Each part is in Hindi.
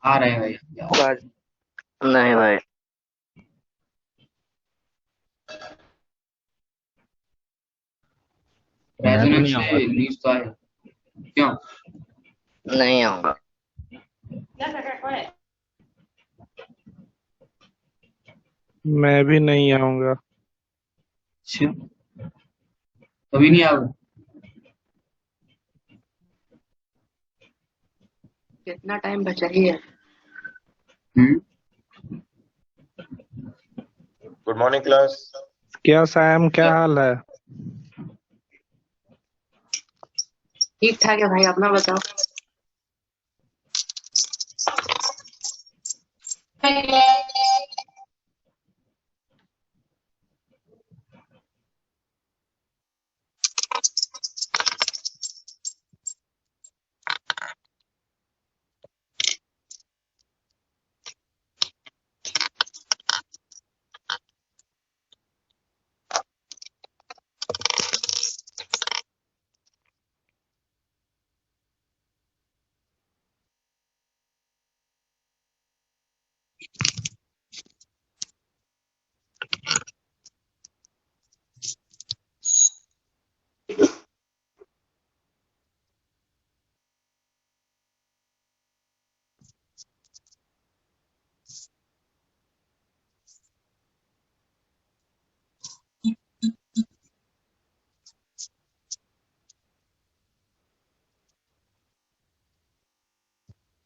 आ रहे हैं भाई क्या? आवाज नहीं भाई। मैं तो रेजोनेंस नहीं आऊंगा। से न्यूज तो आए। क्यों? नहीं आऊंगा। मैं भी नहीं आऊंगा। अच्छा, कभी नहीं आओ। कितना टाइम बचा ही है? हम्म। Good morning class. क्या सैम, क्या हाल है? ठीक ठाक है भाई, अपना बताओ।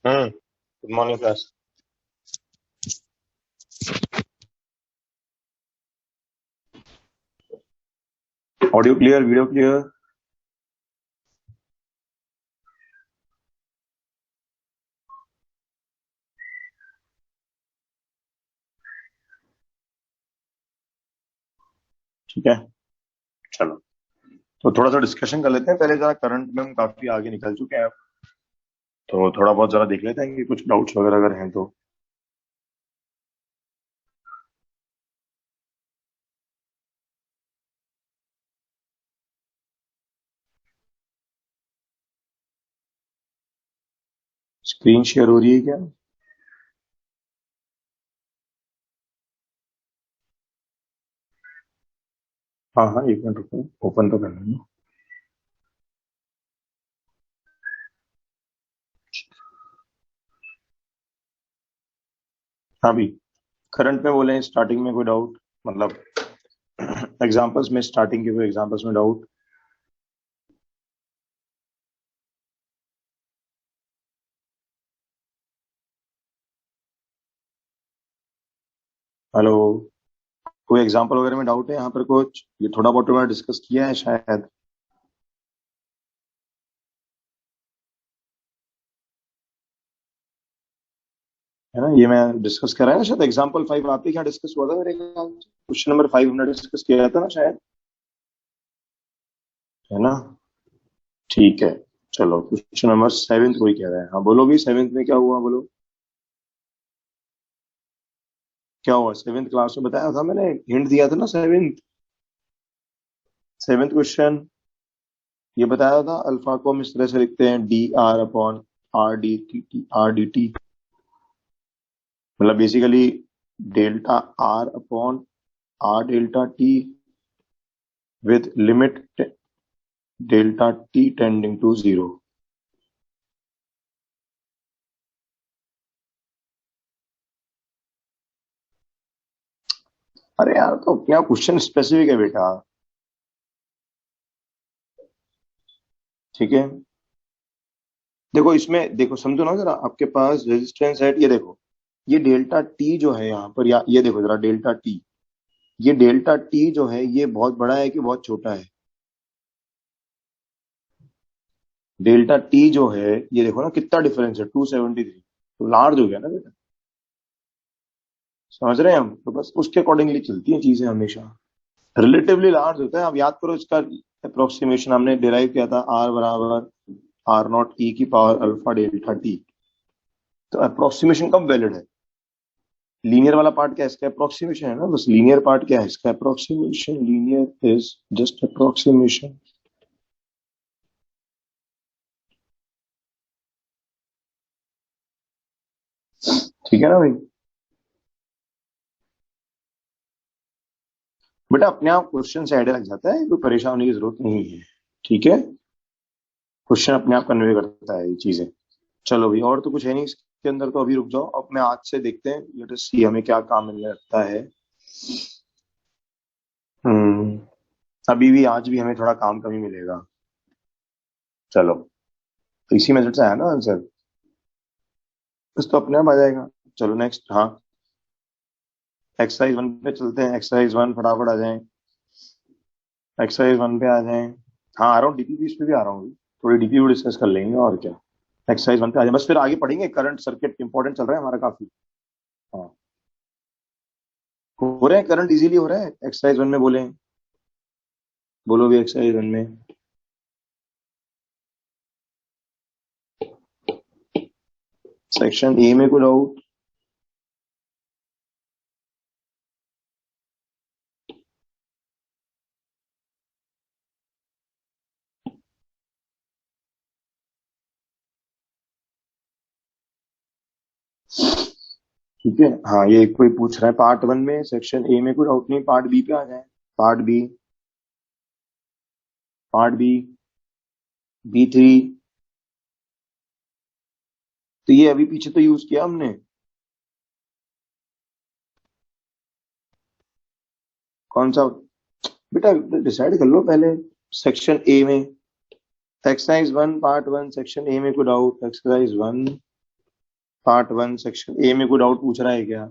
Good morning class. Audio clear, video clear. ठीक है, चलो तो थोड़ा सा डिस्कशन कर लेते हैं। पहले जरा करंट में हम काफी आगे निकल चुके हैं, तो थोड़ा बहुत जरा देख लेते हैं कि कुछ डाउट्स वगैरह अगर हैं तो। स्क्रीन शेयर हो रही है क्या? हाँ हाँ, एक मिनट रुको, ओपन तो कर लेंगे। हाँ भी, करंट में बोले स्टार्टिंग में कोई डाउट, मतलब एग्जांपल्स में, स्टार्टिंग के कोई एग्जांपल्स में डाउट? हेलो, कोई एग्जांपल वगैरह में डाउट है यहाँ पर कुछ? ये थोड़ा बहुत मैंने डिस्कस किया है शायद, है ना? ये मैं डिस्कस कर रहा है शायद। एग्जांपल 5 आप ही क्या डिस्कस हुआ था मेरे ख्याल से, क्वेश्चन नंबर 5 हमने डिस्कस किया था ना शायद, है ना? ठीक है, चलो क्वेश्चन नंबर 7 कोई कह रहा है। हाँ बोलो भी, 7 में क्या हुआ बोलो। क्या हुआ 7th क्लास में? बताया था मैंने, हिंट दिया था ना। 7th क्वेश्चन ये बताया था, अल्फा को हम इस तरह से लिखते हैं, D R upon R D T, मतलब basically delta R upon R delta T with limit delta T tending to zero. अरे यार, तो क्या क्वेश्चन स्पेसिफिक है बेटा, ठीक है? देखो इसमें, देखो समझो ना जरा, आपके पास रेजिस्टेंस है, ये देखो, ये डेल्टा टी जो है यहाँ पर, या ये देखो जरा डेल्टा टी, ये डेल्टा टी जो है ये बहुत बड़ा है कि बहुत छोटा है? डेल्टा टी जो है, ये देखो ना कितना डिफरेंस है, 273, तो लार्ज हो गया ना बेटा। समझ रहे हैं हम? तो बस उसके अकॉर्डिंगली चलती हैं चीजें हमेशा, रिलेटिवली लार्ज होता है। अब याद करो इसका अप्रोक्सीमेशन हमने डिराइव किया था, आर बराबर आर नॉट ई की पावर अल्फा डेल्टा टी। तो अप्रोक्सीमेशन कब वैलिड है? लीनियर वाला पार्ट क्या है इसका? अप्रोक्सीमेशन है ना, बस लीनियर पार्ट क्या है इसका? Approximation. Linear is just approximation. ठीक है ना भाई? बेटा अपने आप क्वेश्चन से आइडिया लग जाता है, कोई परेशान होने की जरूरत नहीं है। ठीक है, क्वेश्चन अपने आप कन्वे करता है ये चीजें। चलो भाई, और तो कुछ है नहीं इसके अंदर, तो अभी रुक जाओ। अब मैं आज से देखते हैं, लेट अस सी हमें क्या काम मिलने लगता है। हम्म अभी भी आज भी हमें थोड़ा काम कम ही मिलेगा। चलो, तो इसी मेथड से आया ना आंसर, बस तो अपने आप आ जाएगा। चलो नेक्स्ट, हाँ एक्सरसाइज 1 पे चलते हैं। एक्सरसाइज 1 फटाफट आ जाए, एक्सरसाइज 1 पे आ जाए। हाँ आ रहा हूँ, डीपी इस पे भी आ रहा हूँ, थोड़ी डीपी भी डिस्कस कर लेंगे और क्या। एक्सरसाइज 1 पे आ जाए, बस फिर आगे पढ़ेंगे। करंट सर्किट इंपॉर्टेंट चल रहा है हमारा काफी। हाँ, हो रहे हैं करंट, इजीली हो रहा है एक्सरसाइज 1 में। बोले, बोलो भी एक्सरसाइज 1 में। सेक्शन ए में कोई डाउट? ठीक है, हाँ ये कोई पूछ रहा है पार्ट 1 में सेक्शन ए में कोई डाउट नहीं, पार्ट बी पे आ जाए। Part B, part B, B3। तो ये अभी पीछे तो यूज किया हमने, कौन सा? बेटा डिसाइड कर लो पहले। सेक्शन ए में एक्सरसाइज 1 पार्ट 1 सेक्शन ए में कोई doubt? Exercise 1 part 1 section A में कोई डाउट पूछ रहा है क्या?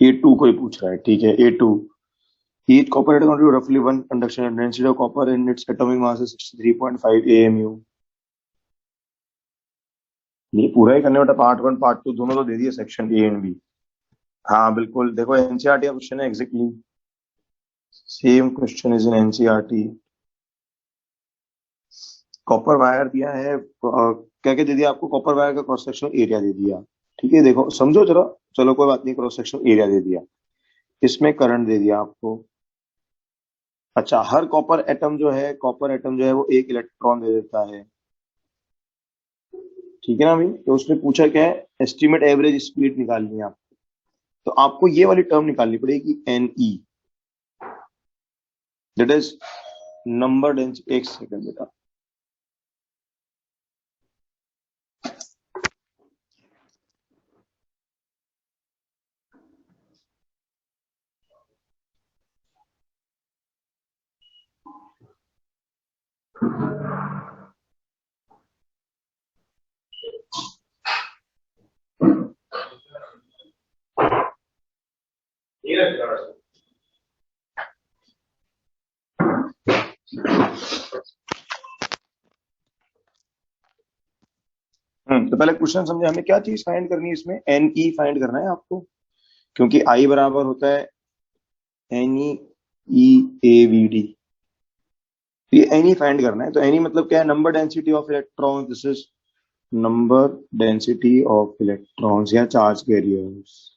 A2 कोई पूछ रहा है, ठीक है। A2, each copper atom contribute roughly 1 conduction density of copper and its atomic mass is 63.5 AMU। ये पूरा ही करने बेटा, पार्ट 1 पार्ट 2 दोनों तो दे दिए, सेक्शन ए एंड बी। हाँ बिल्कुल, देखो एनसीईआरटी का क्वेश्चन है, exactly same question is in NCERT. Copper wire दिया है, क्या क्या दे दिया आपको? कॉपर वायर का क्रॉस सेक्शन एरिया दे दिया। ठीक है, देखो समझो जरा। चलो कोई बात नहीं, क्रॉस सेक्शन एरिया दे दिया, इसमें करंट दे दिया आपको। अच्छा, हर कॉपर एटम जो है, कॉपर एटम जो है वो एक इलेक्ट्रॉन दे देता है। ठीक है ना भाई? तो उसने पूछा क्या है, एस्टिमेट एवरेज स्पीड निकालनी है आपको। तो आपको ये वाली टर्म निकालनी पड़ेगी, NE, that is number density. एक सेकंड बेटा, तो पहले क्वेश्चन समझे, हमें क्या चीज फाइंड करनी है इसमें? NE फाइंड करना है आपको, क्योंकि I बराबर होता है NE/eAVD। तो ये NE फाइंड करना है। तो NE मतलब क्या है? Number density of electron, this is number density of electrons या charge carriers,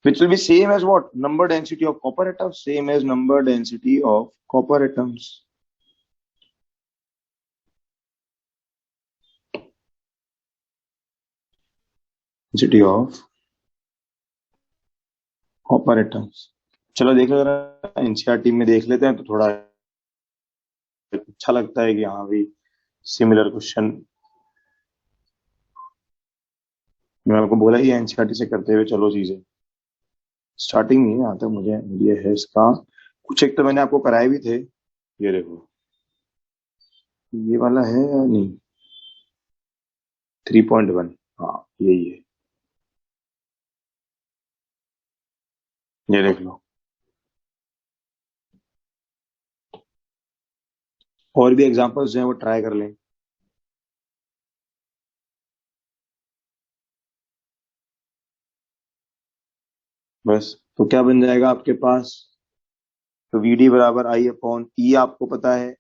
which will be same as what? Number density of copper atoms, same as number density of copper atoms। Density of copper atoms। चलो देख लो जरा, एनसीईआरटी में देख लेते हैं तो थोड़ा अच्छा लगता है कि हाँ भाई सिमिलर क्वेश्चन। मैं आपको बोला ही एनसीईआरटी से करते हुए चलो चीजें, स्टार्टिंग नहीं है आता मुझे, ये है इसका कुछ। एक तो मैंने आपको कराए भी थे, ये देखो, ये वाला है या नहीं? 3.1, हाँ यही है, ये देख लो। और भी एग्जांपल्स जो है वो ट्राई कर लें। बस, तो क्या बन जाएगा आपके पास? तो VD बराबर I/E आपको पता है,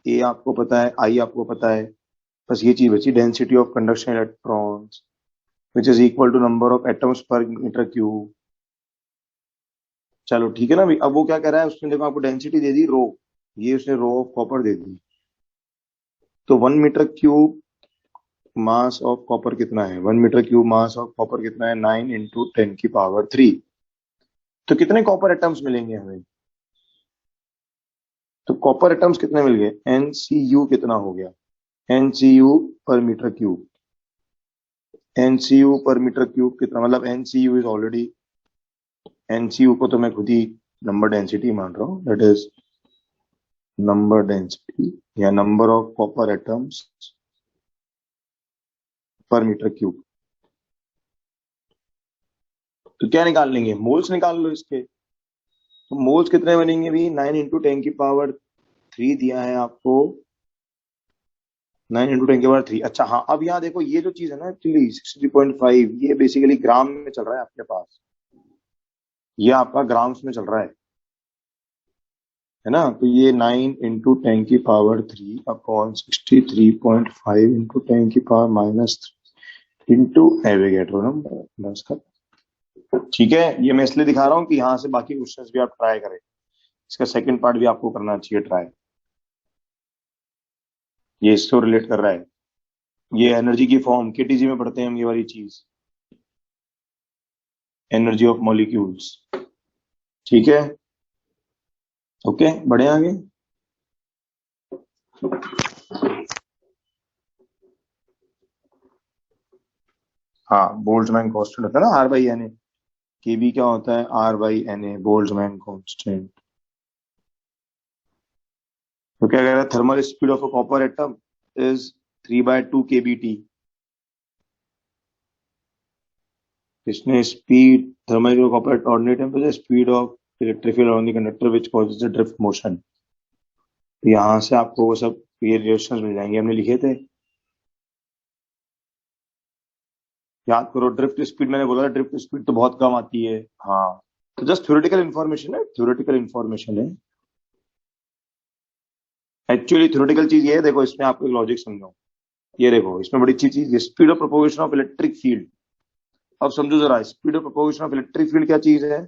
A आपको पता है, I आपको पता है। बस ये चीज बची, density of conduction electrons which is equal to number of atoms per metre cube. चलो ठीक है ना भाई। अब वो क्या कर रहा है, उसने देखो आपको डेंसिटी दे दी रो, ये उसने रो ऑफ कॉपर दे दी। तो 1 metre cube mass of copper कितना है? 1 metre cube mass of copper कितना है? 9 इंटू 10⁻3। तो कितने कॉपर एटम्स मिलेंगे हमें? तो कॉपर एटम्स कितने मिल गए? NCU कितना हो गया? NCU पर मीटर क्यूब। NCU पर मीटर क्यूब कितना, मतलब NCU इज ऑलरेडी, NCU को तो मैं खुद ही नंबर डेंसिटी मान रहा हूँ, दैट इज नंबर डेंसिटी या number of copper atoms per metre cube. तो क्या निकाल लेंगे? मोल्स निकाल लो इसके। तो मोल्स कितने बनेंगे भी? 9 इंटू 10⁻3 दिया है आपको, 9 इंटू 10⁻3। अच्छा हाँ, अब यहाँ देखो ये जो चीज है ना, एक्चुअली 63.5 ये बेसिकली ग्राम में चल रहा है आपके पास, ये आपका ग्राम्स में चल रहा है ना। तो ये 9 into 10⁻3 upon 63.5 into 10⁻³ into Avogadro number, बस का। ठीक है, ये मैं इसलिए दिखा रहा हूँ कि यहाँ से बाकी क्वेश्चंस भी आप ट्राई करें, इसका सेकंड पार्ट भी आपको करना चाहिए ट्राई, ये इसको रिलेट कर रहा है। ये एनर्जी की फॉर्म केटीजी में पढ़ते हैं हम ये वाली चीज, एनर्जी ऑफ मॉलिक्यूल्स। ठीक है, ओके, बढ़े आगे। हाँ, बोल्ट्जमैन कांस्टेंट होता है ना, R/Na। केबी क्या होता है? R/Na, Boltzmann constant. तो क्या कह रहा है? Thermal speed of a copper atom is 3/2 kBt। इसने speed thermal copper at ordinary temperature, speed of electric field on the conductor which causes the drift motion. यहां से आपको वो सब ये रिलेशंस मिल जाएंगे, हमने लिखे थे, याद करो। ड्रिफ्ट स्पीड मैंने बोला था, ड्रिफ्ट स्पीड तो बहुत कम आती है। हाँ, तो जस्ट थ्योरेटिकल इंफॉर्मेशन है, थ्योरेटिकल इंफॉर्मेशन है। एक्चुअली थ्योरेटिकल चीज ये है, देखो इसमें आपको लॉजिक समझाऊं। ये देखो इसमें बड़ी अच्छी चीज, speed of propagation of electric field. अब समझो जरा, speed of propagation of electric field क्या चीज है?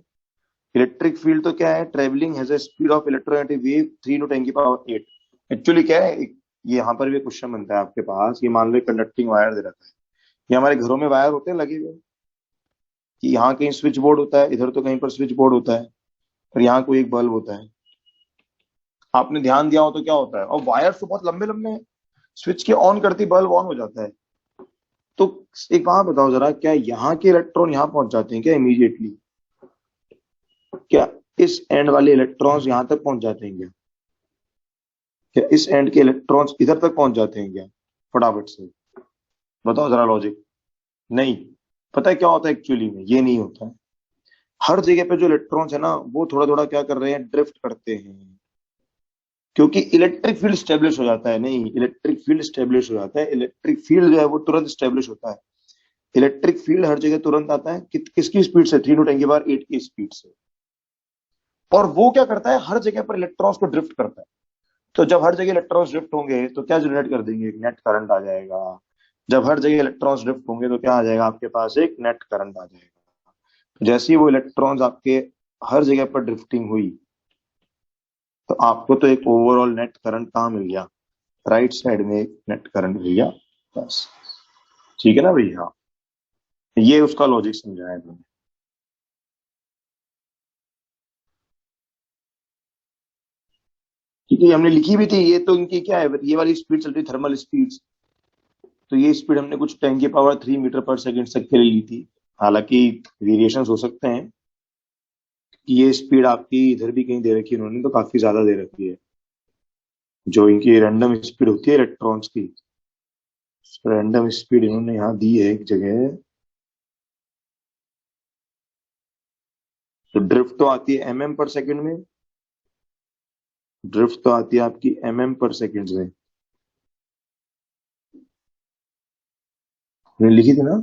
इलेक्ट्रिक फील्ड तो क्या है? Travelling has a speed of electromagnetic wave 3 × 10⁸। Actually क्या है, ये यहाँ पर भी क्वेश्चन बनता है आपके पास। ये मान लो कंडक्टिंग वायर दे रखा है, ये हमारे घरों में वायर होते हैं लगे हुए, कि यहाँ कहीं स्विच बोर्ड होता है, इधर तो कहीं पर स्विच बोर्ड होता है, और यहाँ कोई एक बल्ब होता है। आपने ध्यान दिया हो तो क्या होता है, और वायर तो बहुत लंबे लंबे हैं, स्विच के ऑन करती बल्ब ऑन हो जाता है। तो एक बात बताओ जरा, क्या यहाँ के इलेक्ट्रॉन यहाँ पहुंच जाते हैं क्या इमीडिएटली? क्या इस एंड वाले इलेक्ट्रॉन्स यहाँ तक पहुंच जाते हैं क्या? क्या इस एंड के इलेक्ट्रॉन्स इधर तक पहुंच जाते हैं क्या फटाफट से? बताओ जरा लॉजिक। नहीं। पता है क्या होता है एक्चुअली में? ये नहीं होता है। हर जगह पे जो इलेक्ट्रॉन्स है ना, वो थोड़ा थोड़ा क्या कर रहे हैं? ड्रिफ्ट करते हैं, क्योंकि इलेक्ट्रिक फील्ड स्टेब्लिश हो जाता है। नहीं, इलेक्ट्रिक फील्ड स्टेब्लिश हो जाता है, इलेक्ट्रिक फील्ड जो है वो तुरंत स्टेब्लिश होता है। इलेक्ट्रिक फील्ड हर जगह तुरंत आता है, किसकी स्पीड से? 3 × 10⁸ की स्पीड से। और वो क्या करता है? हर जगह पर इलेक्ट्रॉन्स को ड्रिफ्ट करता है। तो जब हर जगह इलेक्ट्रॉन्स ड्रिफ्ट होंगे तो क्या जनरेट कर देंगे? एक नेट करंट आ जाएगा। जब हर जगह इलेक्ट्रॉन्स ड्रिफ्ट होंगे तो क्या आ जाएगा आपके पास? एक नेट करंट आ जाएगा। तो जैसे ही वो इलेक्ट्रॉन्स आपके हर जगह पर ड्रिफ्टिंग हुई, तो आपको तो एक ओवरऑल नेट करंट कहाँ मिल गया? राइट साइड में एक नेट करंट मिल गया, बस। ठीक है ना भैया? ये उसका लॉजिक समझाया है मैंने। ठीक है, हमने लिखी भी थी ये, तो इनकी क्या है, ये वाली स्पीड चल रही थर्मल स्पीड। तो ये स्पीड हमने कुछ 10⁻³ मीटर पर सेकंड तक के लिए ली थी। हालांकि वेरिएशन हो सकते हैं, कि ये स्पीड आपकी इधर भी कहीं दे रखी है उन्होंने, तो काफी ज्यादा दे रखी है। जो इनकी रैंडम स्पीड होती है इलेक्ट्रॉन्स की, रैंडम स्पीड इन्होंने यहाँ दी है एक जगह। तो ड्रिफ्ट तो आती है mm/सेकंड में, ड्रिफ्ट तो आती है आपकी mm/सेकंड में। मैंने लिखी थी ना?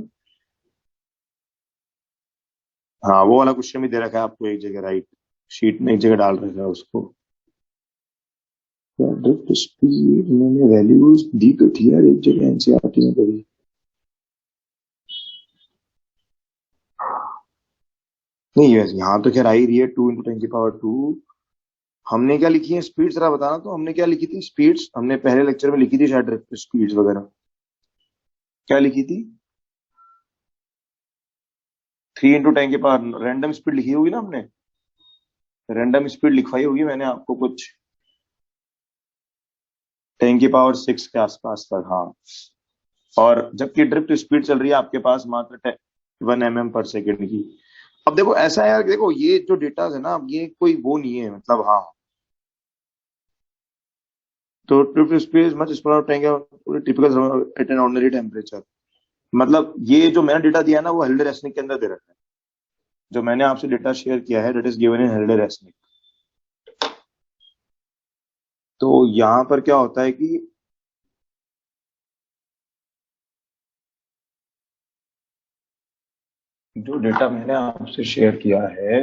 हाँ, वो वाला क्वेश्चन भी दे रखा है आपको एक जगह, राइट। शीट में एक जगह डाल रखा है उसको। ड्रिफ्ट स्पीड इन्होंने वैल्यूज दी तो थी यार एक जगह एनसीईआरटी में कभी। नहीं, यहाँ तो खैर आ ही रही है 2 × 10⁻²। हमने क्या लिखी है स्पीड्स, जरा बताना तो हमने क्या लिखी थी स्पीड्स, हमने पहले लेक्चर में लिखी थी शायद स्पीड्स वगैरह, क्या लिखी थी 3 × 10⁻, रैंडम स्पीड लिखी होगी ना हमने, रैंडम स्पीड लिखवाई होगी मैंने आपको कुछ 10⁻6 के आसपास तक, हाँ। और जबकि ड्रिफ्ट स्पीड चल रही है आपके पास मात्र 1 mm/s की। अब देखो ऐसा है यार, देखो ये जो डेटा है ना, ये कोई वो नहीं है, मतलब हाँ, तो drift speed much typical at an ordinary temperature, मतलब ये जो मैंने डेटा दिया है ना वो हेल्डर रेसनिक के अंदर दे रखा है, जो मैंने आपसे डेटा शेयर किया है that is given in Halliday Resnick. तो यहां पर क्या होता है कि जो डेटा मैंने आपसे शेयर किया है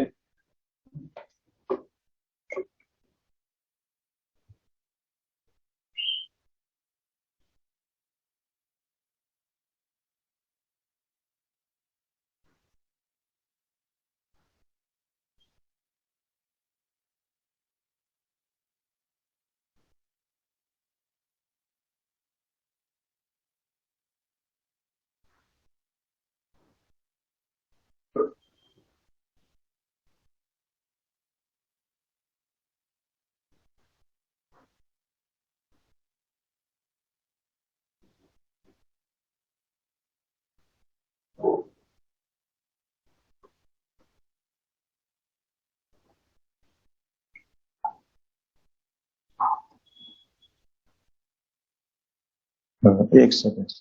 एक सेकंड,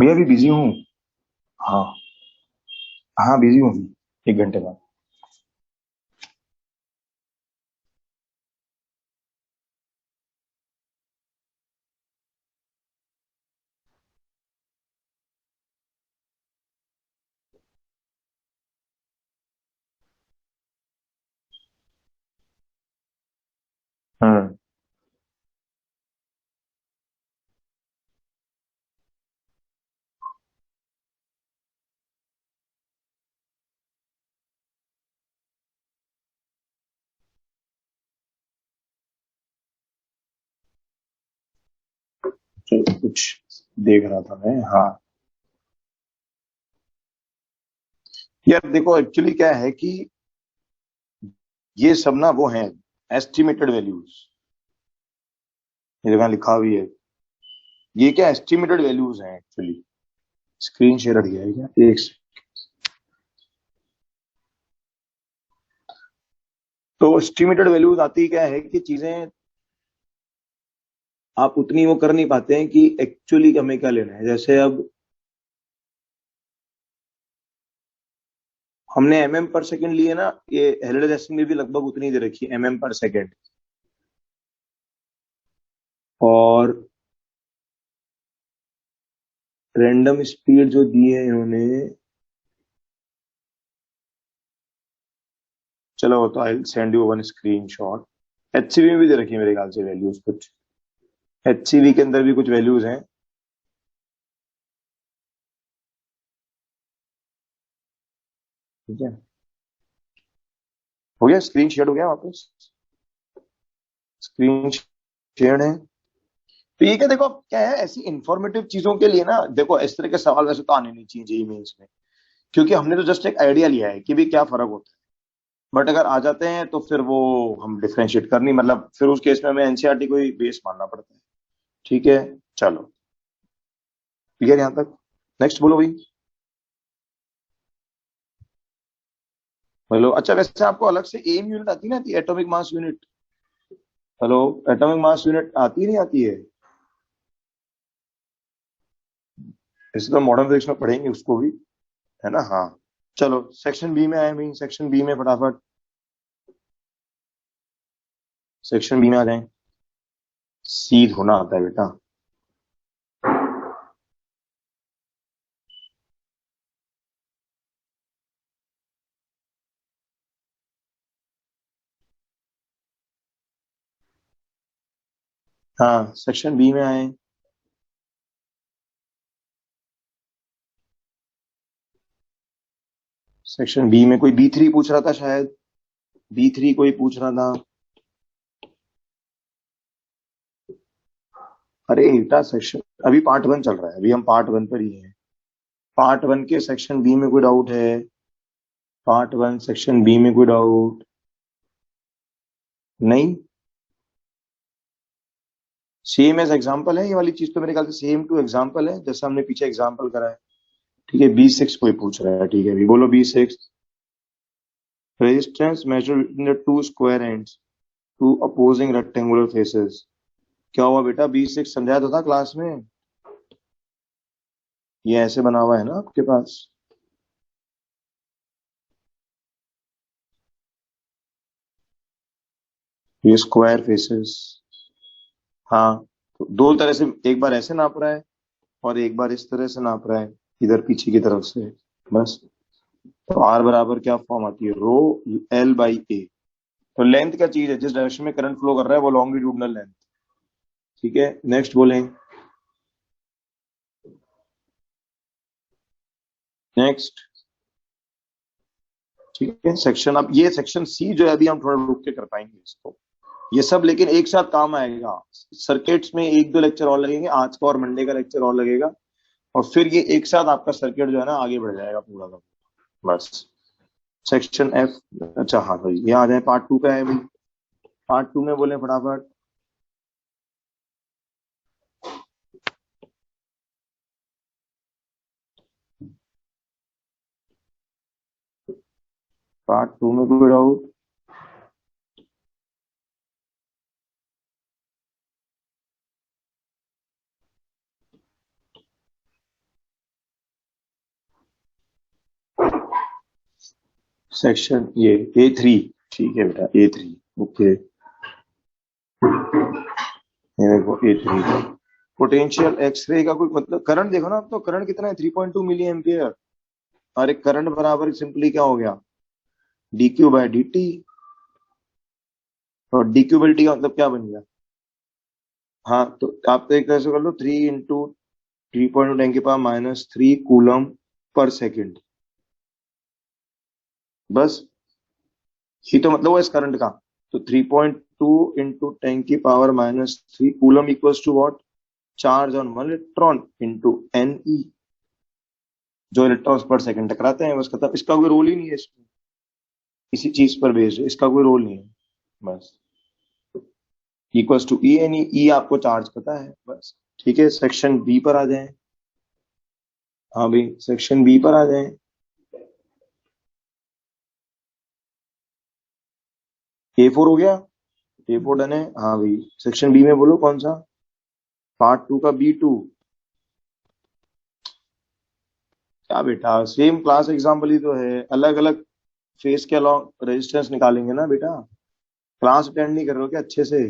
मैं अभी बिजी हूँ, हाँ हाँ बिजी हूँ, 1 घंटे बाद। हाँ तो कुछ देख रहा था मैं, हाँ यार देखो एक्चुअली क्या है कि ये सब ना वो हैं एस्टिमेटेड वैल्यूज, ये जगह लिखा भी है, ये क्या एस्टिमेटेड वैल्यूज हैं एक्चुअली। स्क्रीन शेयर हट गया है क्या, एक तो एस्टिमेटेड वैल्यूज आती क्या है कि चीजें आप उतनी वो कर नहीं पाते हैं कि एक्चुअली हमें क्या लेना है। जैसे अब हमने mm/s लिए ना, ये हेल्डर रेसिंग में भी लगभग उतनी दे रखी है mm/s, और रैंडम स्पीड जो दी है इन्होंने, चलो वो तो I send you one screenshot. HCV में भी दे रखी है मेरे ख्याल से वैल्यूज, कुछ एचसीवी के अंदर भी कुछ वैल्यूज हैं, ठीक है। हो गया स्क्रीन शेयर, हो गया वापस स्क्रीन शेयर है। तो ये क्या देखो अब क्या है, ऐसी इंफॉर्मेटिव चीजों के लिए ना देखो इस तरह के सवाल वैसे तो आने नहीं चाहिए जेईई मेंस में, क्योंकि हमने तो जस्ट एक आइडिया लिया है कि भी क्या फर्क होता है। बट अगर आ जाते हैं तो फिर वो हम डिफ्रेंशिएट करनी, मतलब फिर उस केस में हमें एनसीईआरटी को ही बेस मानना पड़ता है, ठीक है। चलो क्लियर यहां तक। नेक्स्ट बोलो भाई। हेलो, अच्छा वैसे आपको अलग से एम यूनिट आती है ना, atomic mass unit. Hello, atomic mass unit आती नहीं आती है? इसे तो मॉडर्न फिजिक्स में पढ़ेंगे उसको भी, है ना। हाँ चलो सेक्शन बी में आए भाई, सेक्शन बी में फटाफट सेक्शन बी में आ जाए। सी होना आता है बेटा। हाँ सेक्शन बी में आए। सेक्शन बी में कोई B3 पूछ रहा था शायद, B3 कोई पूछ रहा था। अरे बेटा सेक्शन अभी पार्ट 1 चल रहा है, अभी हम पार्ट 1 पर ही हैं। पार्ट 1 के सेक्शन बी में कोई डाउट है? पार्ट 1 सेक्शन बी में कोई डाउट नहीं? सेम एज एग्जाम्पल है ये वाली चीज, तो मेरे ख्याल से सेम टू एग्जाम्पल है जैसा हमने पीछे एग्जाम्पल करा है। ठीक है B6 कोई पूछ रहा है, ठीक है अभी बोलो B6। Resistance measure in the two square ends to opposing rectangular faces. क्या हुआ बेटा, B6 समझाया तो था क्लास में। ये ऐसे बना हुआ है ना आपके पास, ये स्क्वायर फेसेस। हाँ तो दो तरह से, एक बार ऐसे नाप रहा है और एक बार इस तरह से नाप रहा है, इधर पीछे की तरफ से। बस तो आर बराबर क्या फॉर्म आती है, रो एल बाई ए। तो लेंथ क्या चीज है, जिस डायरेक्शन में करंट फ्लो कर रहा है वो लॉन्गिट्यूडनल लेंथ। ठीक है नेक्स्ट बोलें। नेक्स्ट ठीक है सेक्शन, अब ये सेक्शन सी जो है अभी हम थोड़ा रुक के कर पाएंगे इसको, ये सब लेकिन एक साथ काम आएगा। सर्किट्स में एक दो लेक्चर और लगेंगे, आज का और मंडे का लेक्चर और लगेगा, और फिर ये एक साथ आपका सर्किट जो है ना आगे बढ़ जाएगा पूरा का। बस सेक्शन एफ। अच्छा हाँ भाई ये आ जाए, पार्ट 2 का है भाई। पार्ट 2 में बोले फटाफट। पार्ट 2 में कोई डाउट? सेक्शन ये A3, ठीक है बेटा A3, ओके। ये देखो A3 पोटेंशियल एक्सरे का कोई मतलब, करंट देखो ना आप, तो करंट कितना है 3.2 मिली एम्पियर, और एक करंट बराबर सिंपली क्या हो गया, dq बाय dt। और dq बाय dt का मतलब क्या बन गया, हाँ तो आप तो एक तरह से कर लो 3 इंटू 3.10⁻³ कूलम पर सेकेंड। बस ये तो मतलब हुआ इस करंट का। तो 3.2 into 10⁻³ coulomb equals to what, charge on 1 electron into Ne, जो इलेक्ट्रॉन्स पर सेकंड टकराते हैं, बस खत्म। इसका कोई रोल ही नहीं है इसमें, इसी चीज पर बेस्ड है, इसका कोई रोल नहीं है। बस equals to E N E, आपको चार्ज पता है बस। ठीक है सेक्शन बी पर आ जाए। हाँ भाई सेक्शन बी पर आ जाए। A4 हो गया, A4 डन है। हाँ भाई सेक्शन बी में बोलो कौन सा, पार्ट 2 का B2। क्या बेटा सेम क्लास एग्जाम्पल ही तो है, अलग अलग फेस के अलॉन्ग रेजिस्टेंस निकालेंगे ना बेटा। क्लास अटेंड नहीं कर रहे हो क्या अच्छे से,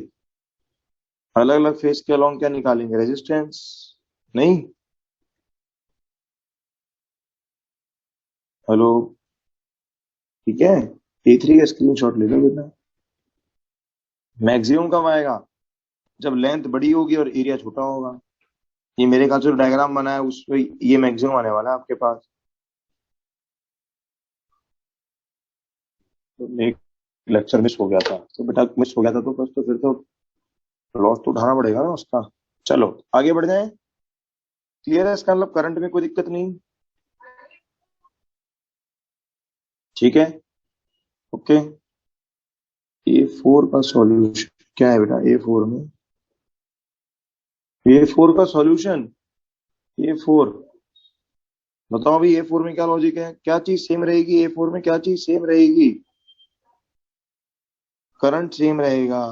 अलग अलग फेस के अलॉन्ग क्या निकालेंगे, रेजिस्टेंस नहीं। हेलो ठीक है A3 का स्क्रीनशॉट ले लो बेटा। मैक्सिमम कब आएगा, जब लेंथ बड़ी होगी और एरिया छोटा होगा। ये मेरे ख्याल से डायग्राम बना है उसमें ये मैक्सिमम आने वाला है आपके पास। तो एक लेक्चर मिस हो गया था, तो बेटा मिस हो गया था तो बस, तो फिर तो लॉस तो उठाना पड़ेगा ना उसका। चलो आगे बढ़ जाए। क्लियर है इसका मतलब, करंट में कोई दिक्कत नहीं। ठीक है ओके। A4 का सॉल्यूशन क्या है बेटा, A4 में A4 का सॉल्यूशन, A4 बताओ अभी A4 में क्या लॉजिक है, क्या चीज सेम रहेगी A4 में, क्या चीज सेम रहेगी, करंट सेम रहेगा,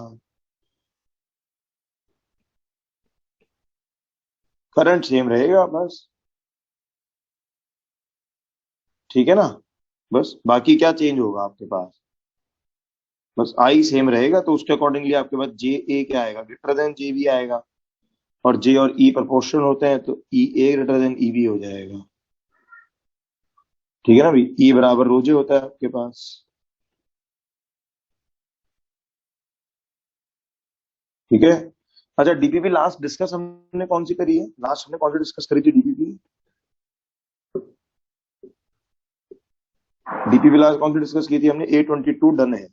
करंट सेम रहेगा बस, ठीक है ना। बस बाकी क्या चेंज होगा आपके पास, बस आई सेम रहेगा, तो उसके अकॉर्डिंगली आपके पास जे ए क्या आएगा, ग्रेटर देन जे बी आएगा, और जे और ई प्रोपोर्शनल होते हैं तो ई ए ग्रेटर देन ई बी हो जाएगा, ठीक है ना भाई। ई बराबर रोजे होता है आपके पास, ठीक है। अच्छा डीपीपी लास्ट डिस्कस हमने कौन सी करी है, लास्ट हमने कौन सी डिस्कस करी थी डीपीपी, डीपीपी लास्ट कौन सी डिस्कस की थी हमने, A22 डन है,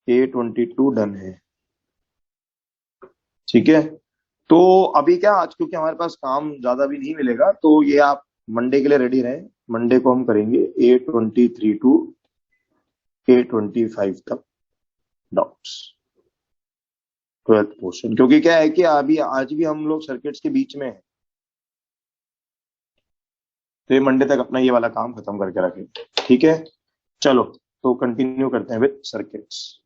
A22 डन है, ठीक है। तो अभी क्या, आज क्योंकि हमारे पास काम ज्यादा भी नहीं मिलेगा, तो ये आप मंडे के लिए रेडी रहें, मंडे को हम करेंगे A23 टू A25 तक डॉट्स, 12th पोर्शन, क्योंकि क्या है कि अभी आज भी हम लोग सर्किट्स के बीच में हैं, तो ये मंडे तक अपना ये वाला काम खत्म करके रखें, ठीक है। चलो तो कंटिन्यू करते हैं विद सर्किट्स।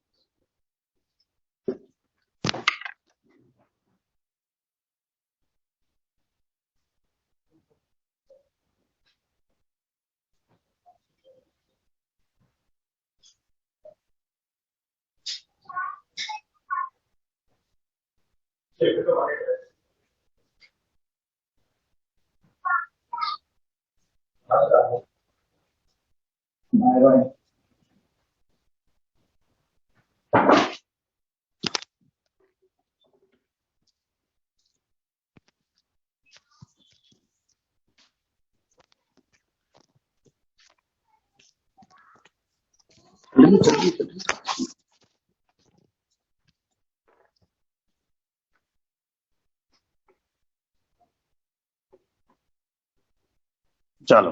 चलो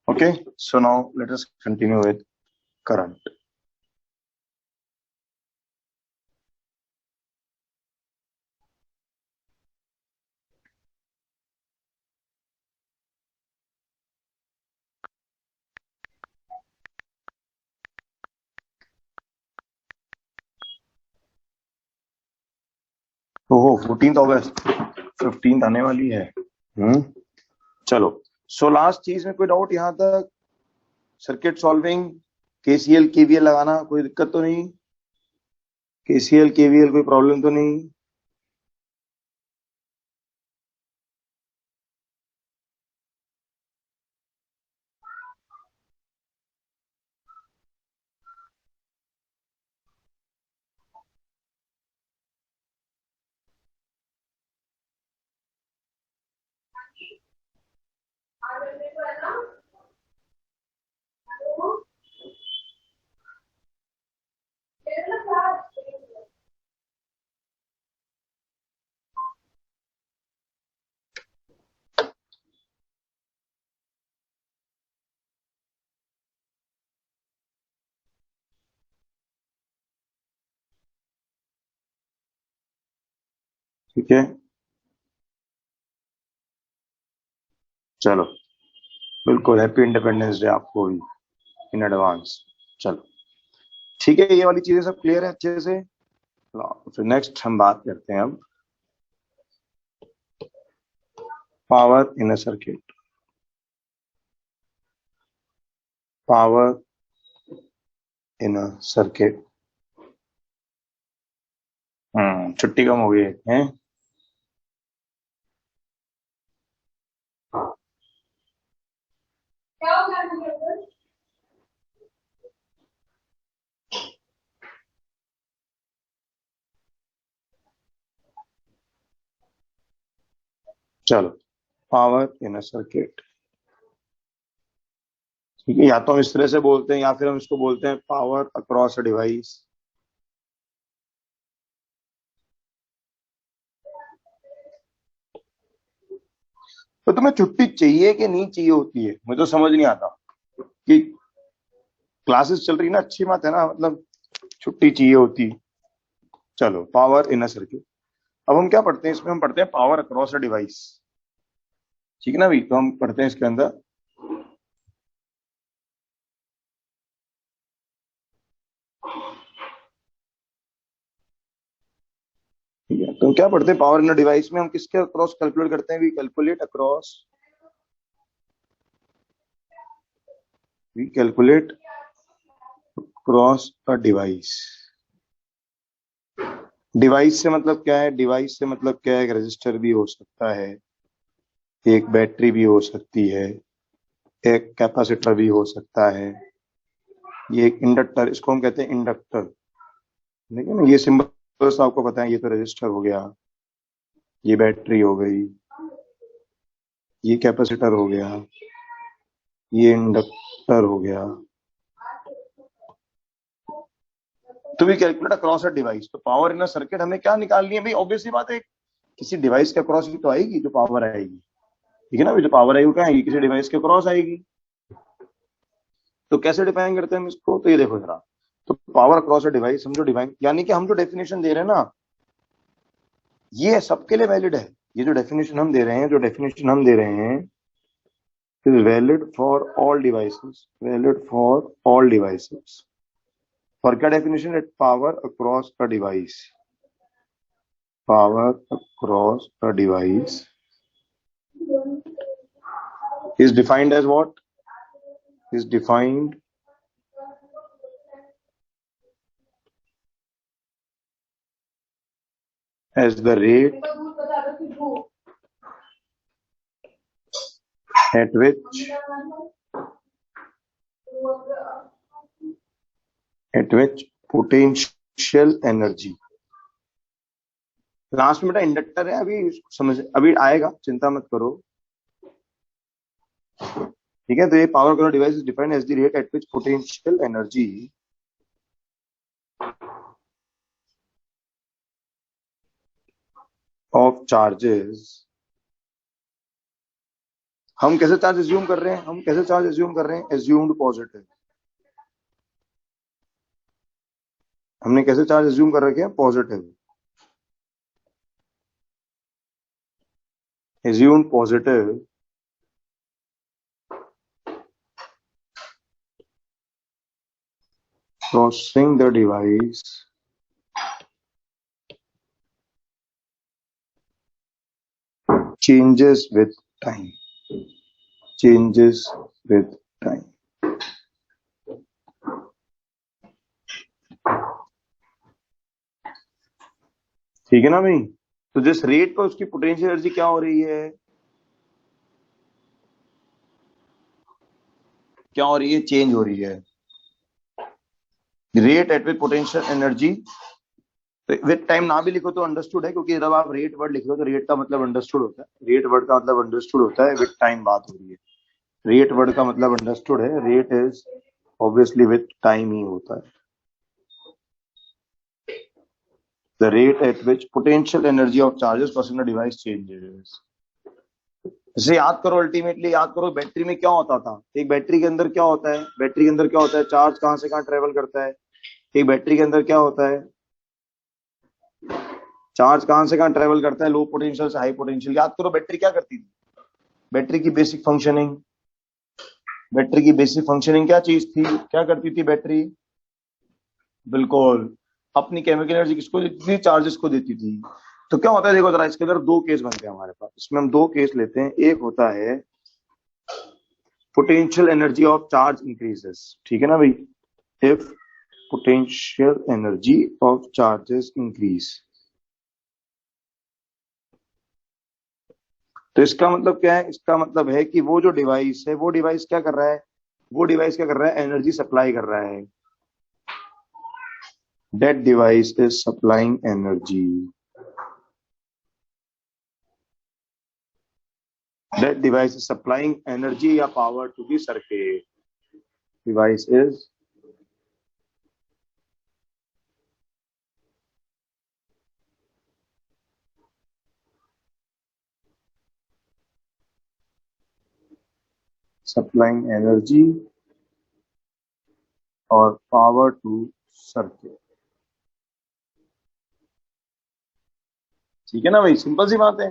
okay, so now let us continue with current. ओहो 14 अगस्त, 15 आने वाली है। चलो, सो लास्ट चीज में कोई डाउट यहाँ तक, सर्किट सॉल्विंग, केसीएल केवीएल लगाना कोई दिक्कत तो नहीं, केसीएल केवीएल कोई प्रॉब्लम तो नहीं। ठीक है, चलो बिल्कुल हैप्पी इंडिपेंडेंस डे आपको भी इन एडवांस। चलो ठीक है, ये वाली चीजें सब क्लियर है अच्छे से। फिर नेक्स्ट हम बात करते हैं अब power in a circuit, power in a circuit. छुट्टी कम हो गई है। चलो पावर इन अ सर्किट, ठीक है, या तो हम इस तरह से बोलते हैं या फिर हम इसको बोलते हैं पावर अक्रॉस अ डिवाइस। तो तुम्हें छुट्टी चाहिए कि नहीं चाहिए होती है, मुझे तो समझ नहीं आता कि क्लासेस चल रही ना, अच्छी बात है ना, मतलब छुट्टी चाहिए होती। चलो पावर इन अ सर्किट, अब हम क्या पढ़ते हैं इसमें, हम पढ़ते हैं पावर अक्रॉस अ डिवाइस। ठीक है ना भाई। तो हम पढ़ते हैं इसके अंदर। ठीक है, तो क्या पढ़ते हैं, पावर इन अ डिवाइस में हम किसके अक्रॉस कैलकुलेट करते हैं, we calculate across a device. Device से मतलब क्या है, डिवाइस से मतलब क्या है, एक रजिस्टर भी हो सकता है, एक बैटरी भी हो सकती है, एक कैपेसिटर भी हो सकता है, ये एक इंडक्टर, इसको हम कहते हैं इंडक्टर। ठीक है ना, ये सिंबल्स आपको पता है, ये तो रजिस्टर हो गया, ये बैटरी हो गई, ये कैपेसिटर हो गया, ये इंडक्टर हो गया। तो we calculate across a device. तो पावर इन अ सर्किट हमें क्या निकालनी है भाई, ऑब्वियसली बात है, किसी डिवाइस के अक्रॉस ही तो आएगी जो पावर आएगी। ठीक है ना भाई, जो पावर आएगी वो क्या आएगी, किसी डिवाइस के अक्रॉस आएगी। तो कैसे डिफाइन करते हैं हम इसको, तो ये देखो जरा। तो पावर अक्रॉस अ डिवाइस, हम जो डिफाइन, यानी कि हम जो डेफिनेशन दे रहे हैं ना, ये सबके लिए वैलिड है। ये जो डेफिनेशन हम दे रहे हैं, जो डेफिनेशन हम दे रहे हैं, is valid for all devices, valid for all devices। for क्या definition है, power across a device, power across a device is defined as what, is defined as the rate at which potential energy, last में बेटा इंडक्टर है, अभी समझ, अभी आएगा, चिंता मत करो। ठीक है, तो ये power control device is defined as the rate at which potential energy of charges, हम कैसे चार्ज एज्यूम कर रहे हैं, हम कैसे चार्ज एज्यूम कर रहे हैं, एज्यूम्ड पॉजिटिव। हमने कैसे चार्ज एज्यूम कर रखे हैं, positive, assumed positive processing the device changes with time, changes with time। ठीक है ना भाई। तो जिस रेट पर उसकी पोटेंशियल एनर्जी क्या हो रही है, क्या हो रही है, चेंज हो रही है। Rate at which potential energy, with time ना भी लिखो तो अंडरस्टूड है, क्योंकि जब आप रेट वर्ड लिखो तो रेट का मतलब अंडरस्टूड होता है, रेट वर्ड का मतलब अंडरस्टूड होता है, विद टाइम बात हो रही है। रेट वर्ड का मतलब अंडरस्टूड है, rate is obviously with time ही होता है। The rate at which potential energy of charges crossing the device changes। जैसे याद करो, अल्टीमेटली याद करो, बैटरी में क्या होता था, एक बैटरी के अंदर क्या होता है, बैटरी के अंदर क्या होता है, चार्ज कहां से कहां ट्रेवल करता है। एक बैटरी के अंदर क्या होता है, चार्ज कहां से कहां ट्रेवल करता है, लो पोटेंशियल से हाई पोटेंशियल। याद करो बैटरी क्या करती थी, बैटरी की बेसिक फंक्शनिंग, बैटरी की बेसिक फंक्शनिंग क्या चीज थी, क्या करती थी बैटरी, बिल्कुल अपनी केमिकल एनर्जी किसको देती थी, चार्जेस को देती थी। तो क्या होता है, देखो जरा, इसके अंदर दो केस बनते हैं हमारे पास, इसमें हम दो केस लेते हैं। एक होता है potential energy of charge increases, ठीक है ना भाई, if potential energy of charges increase. तो इसका मतलब क्या है, इसका मतलब है कि वो जो डिवाइस है, वो डिवाइस क्या कर रहा है, वो डिवाइस क्या कर रहा है, एनर्जी सप्लाई कर रहा है। That device is supplying energy, that device is supplying energy or power to the circuit, device is supplying energy or power to circuit। ठीक है ना भाई, सिंपल सी बात है।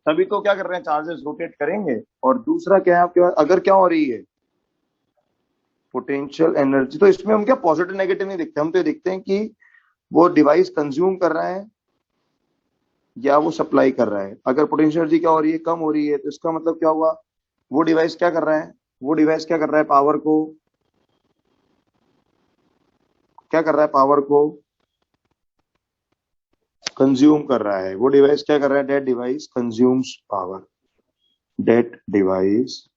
तभी तो क्या कर रहे हैं, चार्जेस रोटेट करेंगे। और दूसरा क्या है आपके पास, अगर क्या हो रही है पोटेंशियल एनर्जी, तो इसमें हम क्या पॉजिटिव नेगेटिव नहीं देखते, हम तो ये देखते हैं कि वो डिवाइस कंज्यूम कर रहा है या वो सप्लाई कर रहा है। अगर पोटेंशियल एनर्जी क्या हो रही है, कम हो रही है, तो इसका मतलब क्या हुआ, वो डिवाइस क्या कर रहा है, वो डिवाइस क्या कर रहा है, पावर को क्या कर रहा है, पावर को कंज्यूम कर रहा है। वो डिवाइस क्या कर रहा है, that device consumes power, that device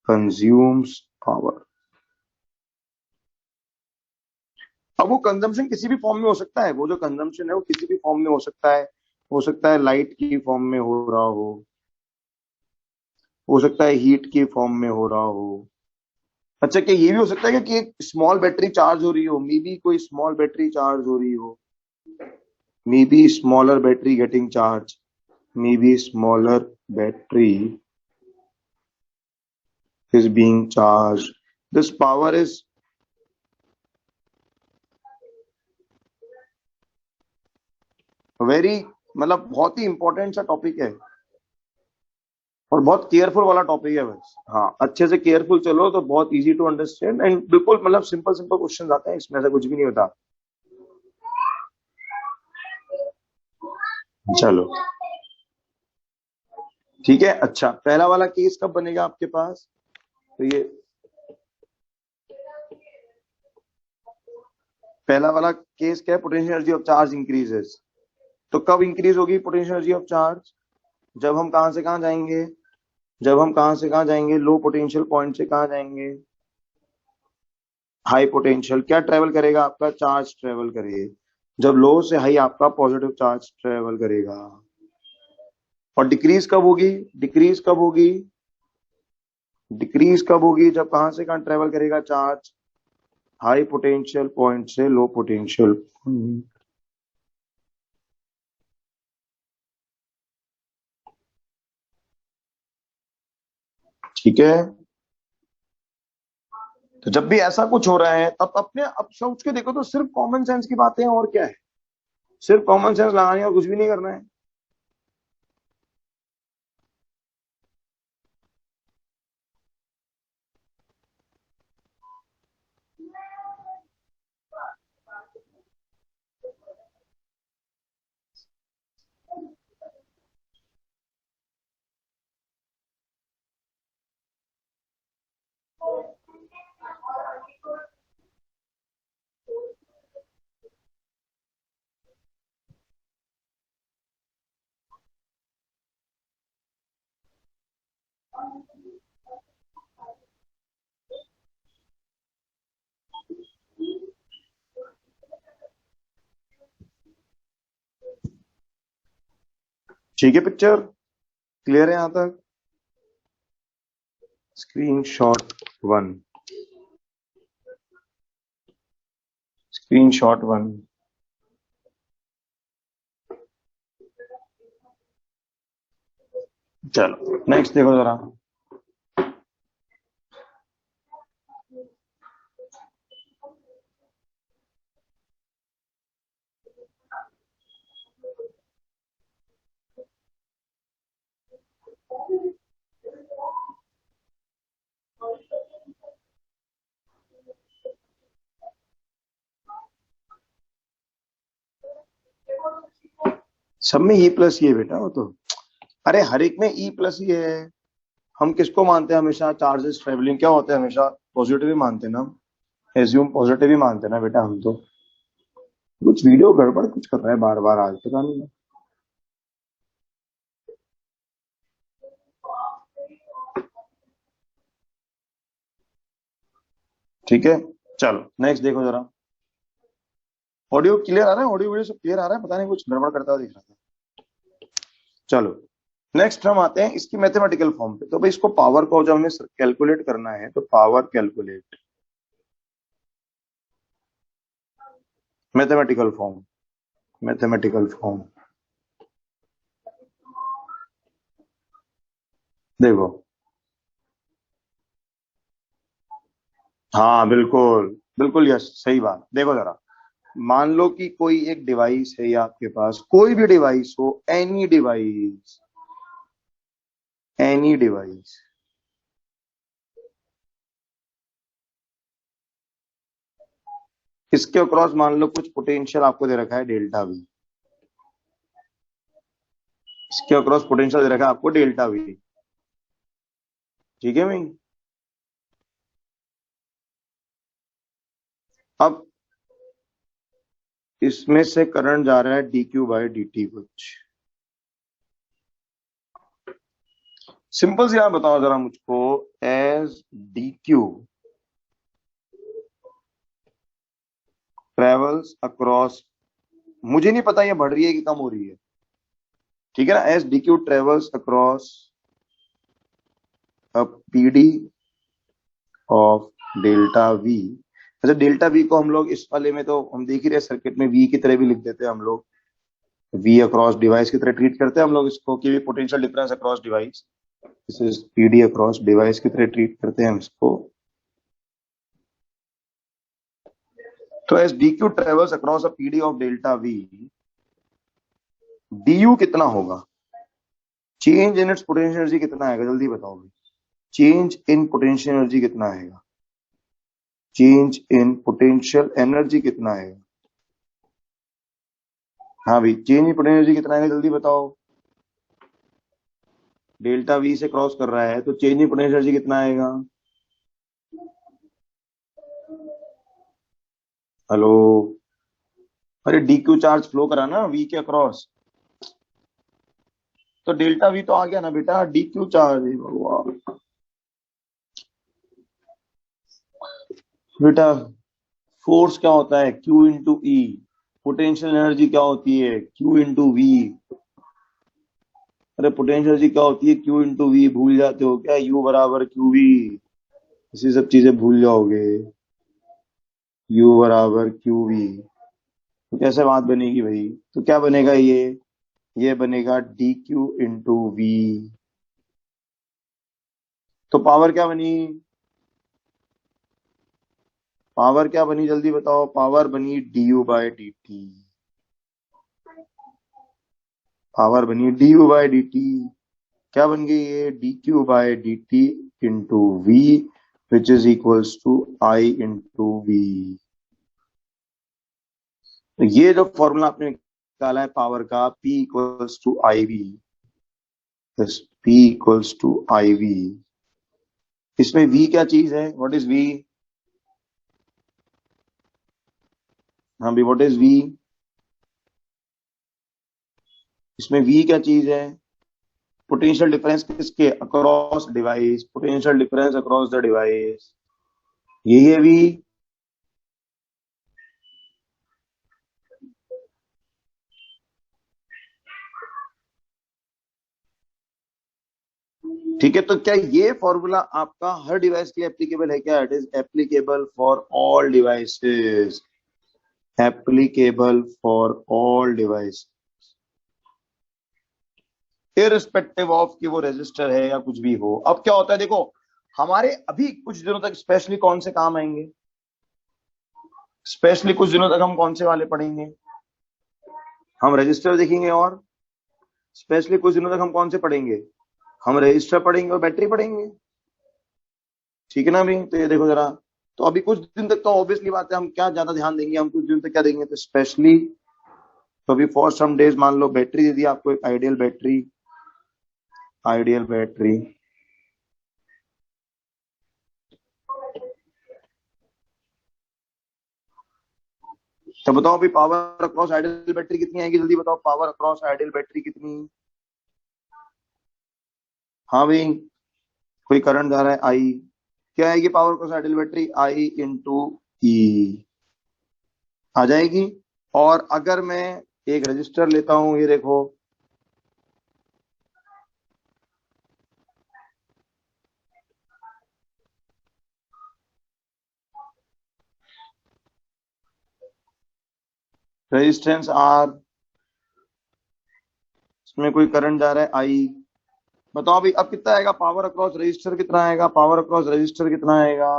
consumes power. अब वो कंजम्पशन किसी भी फॉर्म में हो सकता है, वो जो कंजम्पशन है वो किसी भी फॉर्म में हो सकता है लाइट की फॉर्म में हो रहा हो सकता है हीट की फॉर्म में हो रहा हो। अच्छा, क्या ये भी हो सकता है कि एक स्मॉल बैटरी चार्ज हो रही हो, मे बी कोई स्मॉल बैटरी चार्ज हो रही हो, may be smaller battery getting charge, may be smaller battery is being charged. This power is very, मतलब बहुत ही इंपॉर्टेंट सा टॉपिक है और बहुत केयरफुल वाला टॉपिक है बस। हाँ, अच्छे से केयरफुल चलो तो बहुत इजी टू अंडरस्टैंड एंड बिल्कुल मतलब सिंपल सिंपल क्वेश्चन आते हैं इसमें, ऐसा कुछ भी नहीं होता। चलो ठीक है। अच्छा, पहला वाला केस कब बनेगा आपके पास, तो ये पहला वाला केस क्या है, potential energy of charge increases. तो कब इंक्रीज होगी पोटेंशियल एनर्जी ऑफ चार्ज, जब हम कहां से कहां जाएंगे, जब हम कहां से कहां जाएंगे, लो पोटेंशियल पॉइंट से कहां जाएंगे, हाई पोटेंशियल। क्या ट्रेवल करेगा आपका, चार्ज ट्रेवल करेगा। जब लो से हाई आपका पॉजिटिव चार्ज ट्रेवल करेगा। और डिक्रीज कब होगी, डिक्रीज कब होगी, डिक्रीज कब होगी, जब कहां से कहां ट्रेवल करेगा चार्ज, हाई पोटेंशियल पॉइंट से लो पोटेंशियल। ठीक है। तो जब भी ऐसा कुछ हो रहा है तब अपने अब सोच के देखो, तो सिर्फ कॉमन सेंस की बातें हैं और क्या है, सिर्फ कॉमन सेंस लगानी है और कुछ भी नहीं करना है। ठीक है, पिक्चर क्लियर है यहां तक, स्क्रीनशॉट 1, स्क्रीनशॉट 1। चलो नेक्स्ट देखो जरा। सब में ई प्लस ही है बेटा, वो तो अरे हर एक में ई प्लस ही है। हम किसको मानते हैं हमेशा, चार्जेस ट्रेवलिंग क्या होते हैं, हमेशा पॉजिटिव ही मानते हैं ना, एज्यूम पॉजिटिव ही मानते हैं ना बेटा हम तो। कुछ वीडियो गड़बड़ कुछ कर रहा है बार बार आज, पता नहीं। ठीक है, चलो नेक्स्ट देखो जरा। ऑडियो क्लियर आ रहा है, ऑडियो वीडियो सब क्लियर आ रहा है, पता नहीं कुछ गड़बड़ करता हुआ दिख रहा था। चलो नेक्स्ट हम आते हैं इसकी मैथमेटिकल फॉर्म पे। तो भाई इसको पावर को जब हमें कैलकुलेट करना है तो power calculate, mathematical form, mathematical form देखो। हाँ बिल्कुल बिल्कुल, यस सही बात। देखो जरा, मान लो कि कोई एक डिवाइस है या आपके पास कोई भी डिवाइस हो, एनी डिवाइस, इसके अक्रॉस मान लो कुछ पोटेंशियल आपको दे रखा है डेल्टा वी, इसके अक्रॉस पोटेंशियल दे रखा है आपको डेल्टा वी, ठीक है भाई। अब इसमें से करंट जा रहा है dq बाय dt कुछ। सिंपल से आप बताओ जरा मुझको, एज dq ट्रेवल्स अक्रॉस, मुझे नहीं पता ये बढ़ रही है कि कम हो रही है, ठीक है ना, as dq travels across a pd of delta V. अच्छा, डेल्टा वी को हम लोग इस वाले में तो हम देख ही रहे सर्किट में वी की तरह भी लिख देते हैं हम लोग, वी अक्रॉस डिवाइस की तरह ट्रीट करते हैं हम लोग इसको, कि potential difference across device, this is PD across device की तरह ट्रीट करते हैं हम इसको। तो as DQ travels across a PD of delta V, DU कितना होगा, change in its potential energy कितना आएगा, जल्दी बताओ भाई, चेंज इन पोटेंशियल एनर्जी कितना आएगा, चेंज इन पोटेंशियल एनर्जी कितना आएगा, हाँ भाई, चेंज इन पोटेंशियल एनर्जी कितना आएगा, जल्दी बताओ। डेल्टा वी से क्रॉस कर रहा है तो चेंज इन पोटेंशियल एनर्जी कितना आएगा, हेलो, अरे डीक्यू चार्ज फ्लो करा ना वी के अक्रॉस, तो डेल्टा वी तो आ गया ना बेटा, डीक्यू चार्ज है भगवान बेटा। फोर्स क्या होता है, Q इंटू ई, पोटेंशियल एनर्जी क्या होती है, Q इंटू वी, अरे पोटेंशियल एनर्जी क्या होती है, Q इंटू वी, भूल जाते हो क्या, U बराबर क्यू वी, इसी सब चीजें भूल जाओगे, U बराबर क्यू वी, तो कैसे बात बनेगी भाई, तो क्या बनेगा ये बनेगा डी क्यू इंटू वी, तो पावर क्या बनी, पावर क्या बनी जल्दी बताओ, पावर बनी D U by D T, power बनी D U by D T, क्या बन गई ये, D Q by D T into V which is equals to I into V. तो ये जो फॉर्मूला आपने निकाला है पावर का, P equals to I V, P equals to I V, इसमें V क्या चीज है, व्हाट इज V, हाँ भी व्हाट इज V, इसमें V क्या चीज है, पोटेंशियल डिफरेंस किसके across device, potential difference across the device, यही है V। ठीक है, तो क्या ये फॉर्मूला आपका हर डिवाइस के लिए एप्लीकेबल है क्या, it is applicable for all devices, applicable for all device irrespective of कि वो रजिस्टर है या कुछ भी हो। अब क्या होता है देखो, हमारे अभी कुछ दिनों तक स्पेशली कौन से काम आएंगे, स्पेशली कुछ दिनों तक हम कौन से वाले पढ़ेंगे, हम रजिस्टर देखेंगे, और स्पेशली कुछ दिनों तक हम कौन से पढ़ेंगे, हम रजिस्टर पढ़ेंगे और बैटरी पढ़ेंगे, ठीक है ना भी। तो ये देखो जरा, तो अभी कुछ दिन तक तो ऑब्वियसली बात है हम क्या ज्यादा ध्यान देंगे, हम कुछ दिन तक क्या देंगे, तो स्पेशली, तो अभी फॉर सम डेज मान लो बैटरी दे दी आपको, एक आइडियल बैटरी, आइडियल बैटरी, तो बताओ अभी पावर अक्रॉस आइडियल बैटरी कितनी आएगी, जल्दी बताओ, पावर अक्रॉस आइडियल बैटरी कितनी, हाँ भाई, कोई करंट जा रहा है आई, क्या आएगी पावर अक्रॉस आइडियल बैटरी, आई इंटू ई आ जाएगी। और अगर मैं एक रजिस्टर लेता हूं, ये देखो, रेजिस्टेंस आर, इसमें कोई करंट जा रहा है आई, बताओ अभी अब कितना आएगा पावर अक्रॉस रजिस्टर, कितना आएगा पावर अक्रॉस रजिस्टर, कितना आएगा,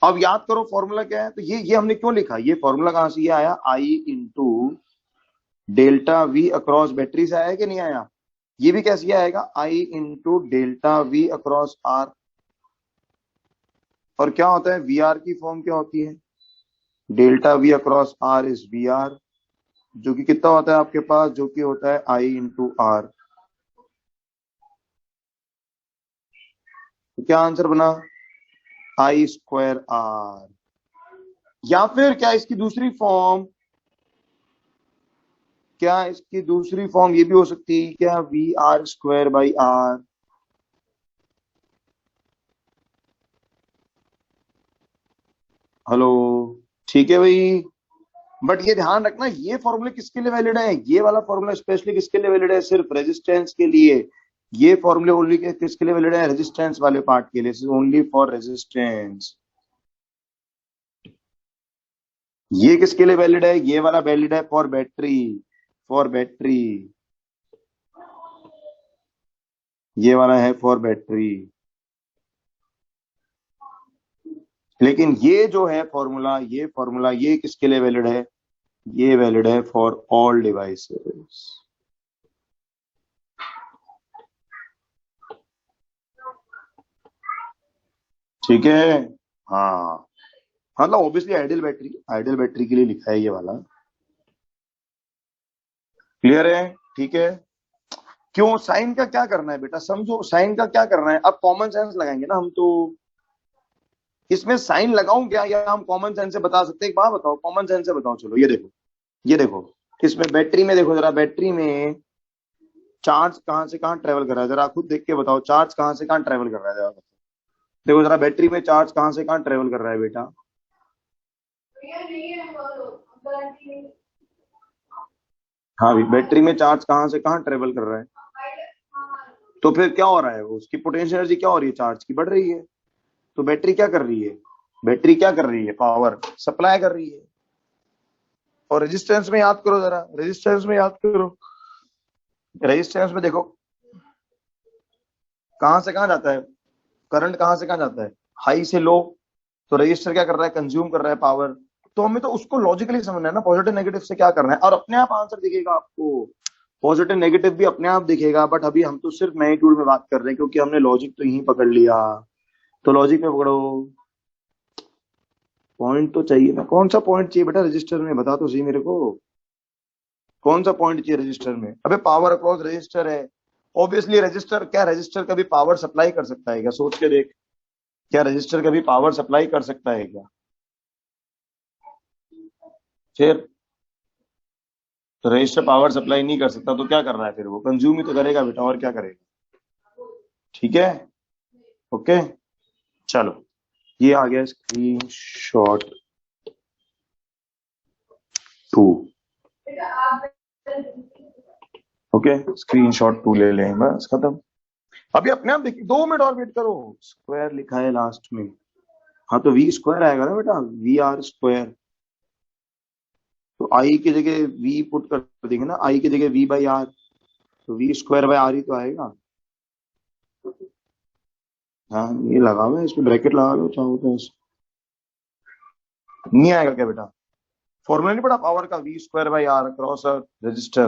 अब याद करो फॉर्मूला क्या है, तो ये हमने क्यों लिखा, ये फॉर्मूला कहां से ये आया, I into delta V across battery से आया कि नहीं आया, ये भी कैसे आएगा, I into delta V across R. और क्या होता है, वी आर की फॉर्म क्या होती है, delta V across R is V R, जो कि कितना होता है आपके पास, जो कि होता है आई इंटू आर। तो क्या आंसर बना, आई स्क्वायर आर। या फिर क्या इसकी दूसरी फॉर्म, क्या इसकी दूसरी फॉर्म ये भी हो सकती है क्या, V R square by R. Hello, ठीक है भाई, बट ये ध्यान रखना ये फॉर्मूले किसके लिए वैलिड है, ये वाला फॉर्मूला स्पेशली किसके लिए वैलिड है, सिर्फ रेजिस्टेंस के लिए। ये फॉर्मूले ओनली किसके लिए वैलिड है, रेजिस्टेंस वाले पार्ट के लिए, ओनली फॉर रेजिस्टेंस। ये किसके लिए वैलिड है, ये वाला वैलिड है फॉर बैटरी, फॉर बैटरी, ये वाला है फॉर बैटरी। लेकिन ये जो है फॉर्मूला, ये फॉर्मूला ये किसके लिए वैलिड है, ये वैलिड है फॉर ऑल डिवाइसेस। ठीक है, हाँ, मतलब ऑब्वियसली आइडियल बैटरी के लिए लिखा है ये वाला। क्लियर है, ठीक है। क्यों, साइन का क्या करना है बेटा, समझो साइन का क्या करना है, अब कॉमन सेंस लगाएंगे ना हम, तो इसमें साइन लगाऊं क्या, या हम कॉमन सेंस से बता सकते हैं, एक बात बताओ, कॉमन सेंस से बताओ, चलो ये देखो, ये देखो, इसमें बैटरी में देखो जरा, बैटरी में चार्ज कहां से कहां ट्रेवल कर रहा है, जरा खुद देख के बताओ, चार्ज कहां से कहां ट्रेवल कर रहा है, जरा देखो जरा, बैटरी में चार्ज कहां से कहां ट्रेवल कर रहा है बेटा। हाँ भी, बैटरी में चार्ज कहां से कहां ट्रेवल कर रहा है, तो फिर क्या हो रहा है, उसकी पोटेंशियल एनर्जी क्या हो रही है, चार्ज की बढ़ रही है। तो बैटरी क्या कर रही है, बैटरी क्या कर रही है, पावर सप्लाई कर रही है। और रेजिस्टेंस में याद करो जरा, रेजिस्टेंस में याद करो, रेजिस्टेंस में देखो कहां से कहां जाता है करंट, कहां से कहां जाता है, हाई से लो। तो रजिस्टर क्या कर रहा है, कंज्यूम कर रहा है पावर। तो हमें तो उसको लॉजिकली समझना है ना, पॉजिटिव नेगेटिव से क्या करना है, और अपने आप आंसर दिखेगा आपको, पॉजिटिव नेगेटिव भी अपने आप दिखेगा। बट अभी हम तो सिर्फ मैग्नीट्यूड में बात कर रहे हैं, क्योंकि हमने लॉजिक तो यहीं पकड़ लिया, तो लॉजिक में पकड़ो। पॉइंट तो चाहिए ना, कौन सा पॉइंट चाहिए बेटा रजिस्टर में, बता तो सही मेरे को, कौन सा पॉइंट चाहिए रजिस्टर में। अबे पावर अक्रॉस रजिस्टर है, ऑब्वियसली रजिस्टर, क्या रजिस्टर कभी पावर सप्लाई कर सकता है क्या, सोच के देख, क्या रजिस्टर कभी पावर सप्लाई कर सकता है क्या, फिर तो रजिस्टर पावर सप्लाई नहीं कर सकता, तो क्या कर रहा है फिर, वो कंज्यूम ही तो करेगा बेटा, और क्या करेगा। ठीक है, ओके, चलो ये आ गया screen shot 2। Okay, screen shot 2 ले लें, बस खत्म। अभी अपने आप देखिए, 2 मिनट और वेट करो, स्क्वायर लिखा है लास्ट में, हाँ तो वी स्क्वायर आएगा ना बेटा, वी आर स्क्वायर। तो आई की जगह वी पुट कर देंगे ना, आई की जगह वी बाई आर, तो वी स्क्वायर बाई आर ही तो आएगा। हाँ ये लगा हुआ है, इसमें ब्रैकेट लगा लो चाहो तो, नहीं आएगा क्या बेटा, फॉर्मूला नहीं पड़ा पावर का, V square by R across a register,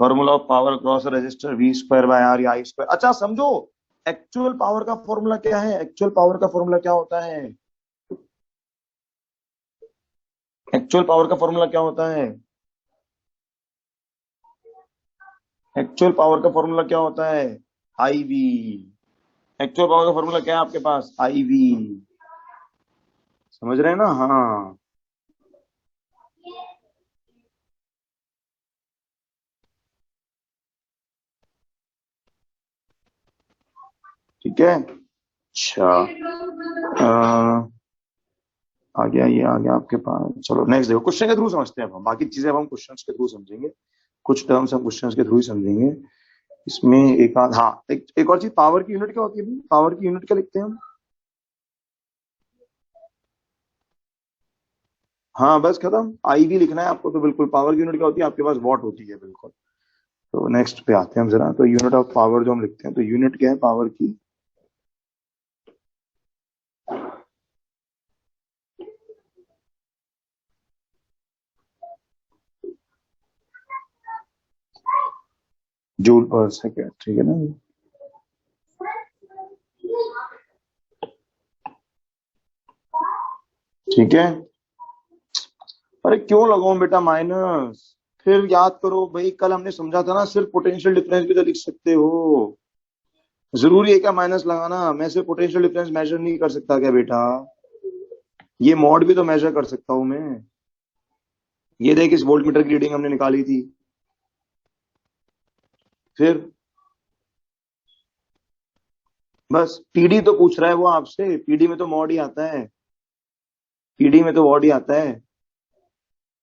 formula of power across a register V square by R या आई स्क्वायर। अच्छा समझो, एक्चुअल पावर का फॉर्मूला क्या है, एक्चुअल पावर का फॉर्मूला क्या होता है, एक्चुअल पावर का फॉर्मूला क्या होता है, एक्चुअल पावर का फॉर्मूला क्या होता है, आई वी। एक्चुअल पावर का फॉर्मूला क्या है आपके पास, आई वी, समझ रहे हैं ना, हाँ। ठीक है, अच्छा, आ गया, ये आ गया आपके पास। चलो नेक्स्ट देखो, क्वेश्चन के थ्रू समझते हैं अब हम, बाकी चीजें अब हम क्वेश्चन के थ्रू समझेंगे, कुछ टर्म्स हम क्वेश्चन के थ्रू ही समझेंगे। इसमें एक आध, हाँ एक और चीज, पावर की यूनिट क्या होती है, पावर की यूनिट क्या लिखते हैं हम, हाँ बस खत्म, आई वी लिखना है आपको, तो बिल्कुल पावर की यूनिट क्या होती है आपके पास, वॉट होती है बिल्कुल। तो नेक्स्ट पे आते हैं हम जरा, तो यूनिट ऑफ पावर जो हम लिखते हैं, तो यूनिट क्या है पावर की, जूल पर सेकेंड, ठीक है ना। ठीक है, अरे क्यों लगाऊं बेटा माइनस, फिर याद करो भाई, कल हमने समझा था ना, सिर्फ पोटेंशियल डिफरेंस भी तो लिख सकते हो। जरूरी है क्या माइनस लगाना? मैं सिर्फ पोटेंशियल डिफरेंस मेजर नहीं कर सकता क्या बेटा? ये मॉड भी तो मेजर कर सकता हूं मैं। ये देख, इस वोल्ट मीटर की रीडिंग हमने निकाली थी। फिर बस पीडी तो पूछ रहा है वो आपसे, पीडी में तो मॉड ही आता है, पीडी में तो वॉट ही आता है।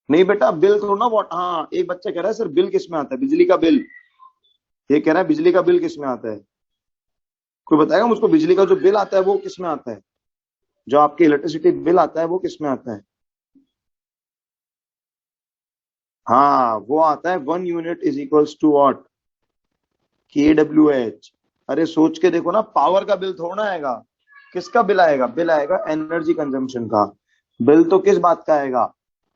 नहीं बेटा, बिल थोड़ा ना वॉट। हाँ, एक बच्चा कह रहा है सर बिल किस में आता है, बिजली का बिल। ये कह रहा है बिजली का बिल किस में आता है, कोई बताएगा मुझको? बिजली का जो बिल आता है वो किस में आता है, जो आपके इलेक्ट्रिसिटी बिल आता है वो किस में आता है? हाँ, वो आता है 1 unit is equals to watt, KWH। अरे सोच के देखो ना, पावर का बिल थोड़ा ना आएगा, किसका बिल आएगा? बिल आएगा एनर्जी कंजम्पशन का। बिल तो किस बात का आएगा?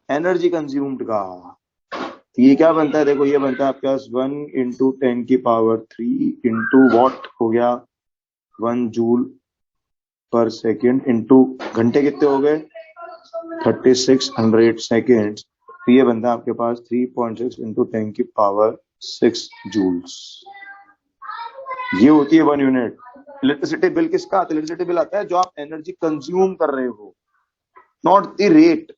एनर्जी कंज्यूम्ड का। तो ये क्या बनता है, देखो ये बनता है आपके पास 1 × 10⁻³ इंटू वॉट हो गया 1 जूल पर सेकेंड, इंटू घंटे कितने हो गए 3600 सेकेंड। तो ये बनता है आपके पास 3.6 इंटू 10⁻6 जूल्स। ये होती है 1 यूनिट। इलेक्ट्रिसिटी बिल किसका आता है? इलेक्ट्रिसिटी बिल आता है जो आप एनर्जी कंज्यूम कर रहे हो, नॉट द रेट।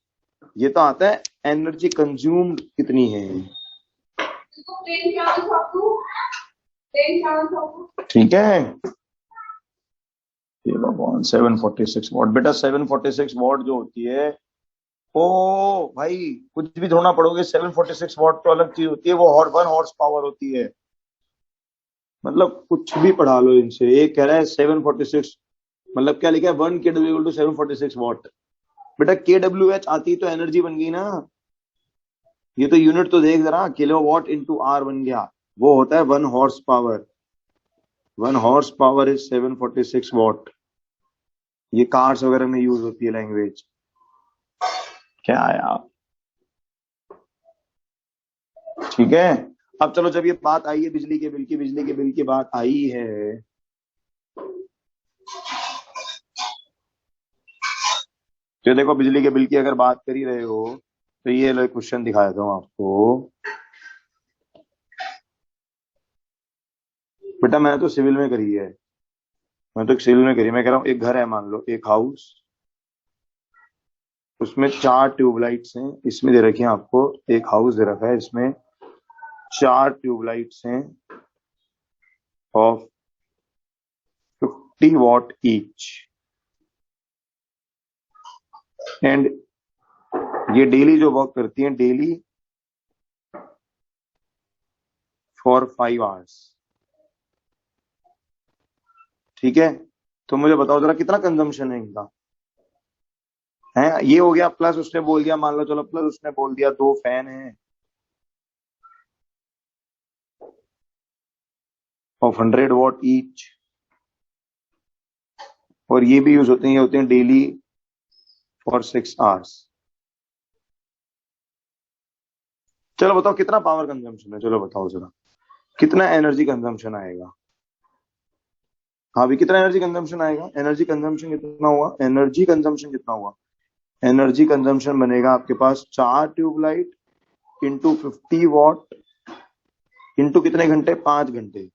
ये तो आता है एनर्जी कंज्यूम्ड कितनी है। ठीक है, ये 746 वॉट बेटा, 746 वॉट जो होती है, ओ भाई कुछ भी थोड़ा पढ़ोगे, 746 वॉट तो अलग चीज होती है, वो 1 हॉर्स पावर होती है। मतलब कुछ भी पढ़ा लो इनसे। एक कह रहा है 746, मतलब क्या लिखा है 1 kW = 746 वॉट। बेटा KWH आती तो एनर्जी बन गई ना, ये तो यूनिट तो देख जरा, किलोवाट इंटू आर बन गया, वो होता है 1 horse power. 1 horse power is 746 what. ये कार्स वगैरह में यूज होती है लैंग्वेज। क्या है आप, ठीक है। अब चलो, जब ये बात आई है बिजली के बिल की, बिजली के बिल की बात आई है, तो देखो बिजली के बिल की अगर बात कर ही रहे हो, तो ये लो क्वेश्चन दिखा देता हूं आपको। बेटा मैंने तो सिविल में करी है, मैं तो सिविल में करी। मैं कह रहा हूँ एक घर है, मान लो एक हाउस, उसमें 4 ट्यूबलाइट्स हैं, इसमें दे रखी है आपको, एक हाउस दे रखा है, इसमें 4 ट्यूबलाइट्स हैं ऑफ 50 वॉट ईच, एंड ये डेली जो वर्क करती हैं, डेली फॉर 5 आवर्स। ठीक है, तो मुझे बताओ जरा कितना कंजम्पशन है इनका। है ये हो गया, प्लस उसने बोल दिया, मान लो चलो प्लस उसने बोल दिया 2 फैन है ऑफ 100 वॉट ईच, और ये भी यूज होते हैं, ये होते हैं डेली फॉर 6 आवर्स। चलो बताओ कितना पावर कंजम्पशन है, चलो बताओ जरा कितना एनर्जी कंजम्पशन आएगा। हाँ भी, कितना एनर्जी कंजम्पशन आएगा? एनर्जी कंजम्पशन कितना हुआ, एनर्जी कंजम्पशन कितना हुआ? एनर्जी कंजम्पशन बनेगा आपके पास 4 ट्यूबलाइट इंटू 50 वॉट इंटू कितने घंटे, 5 घंटे।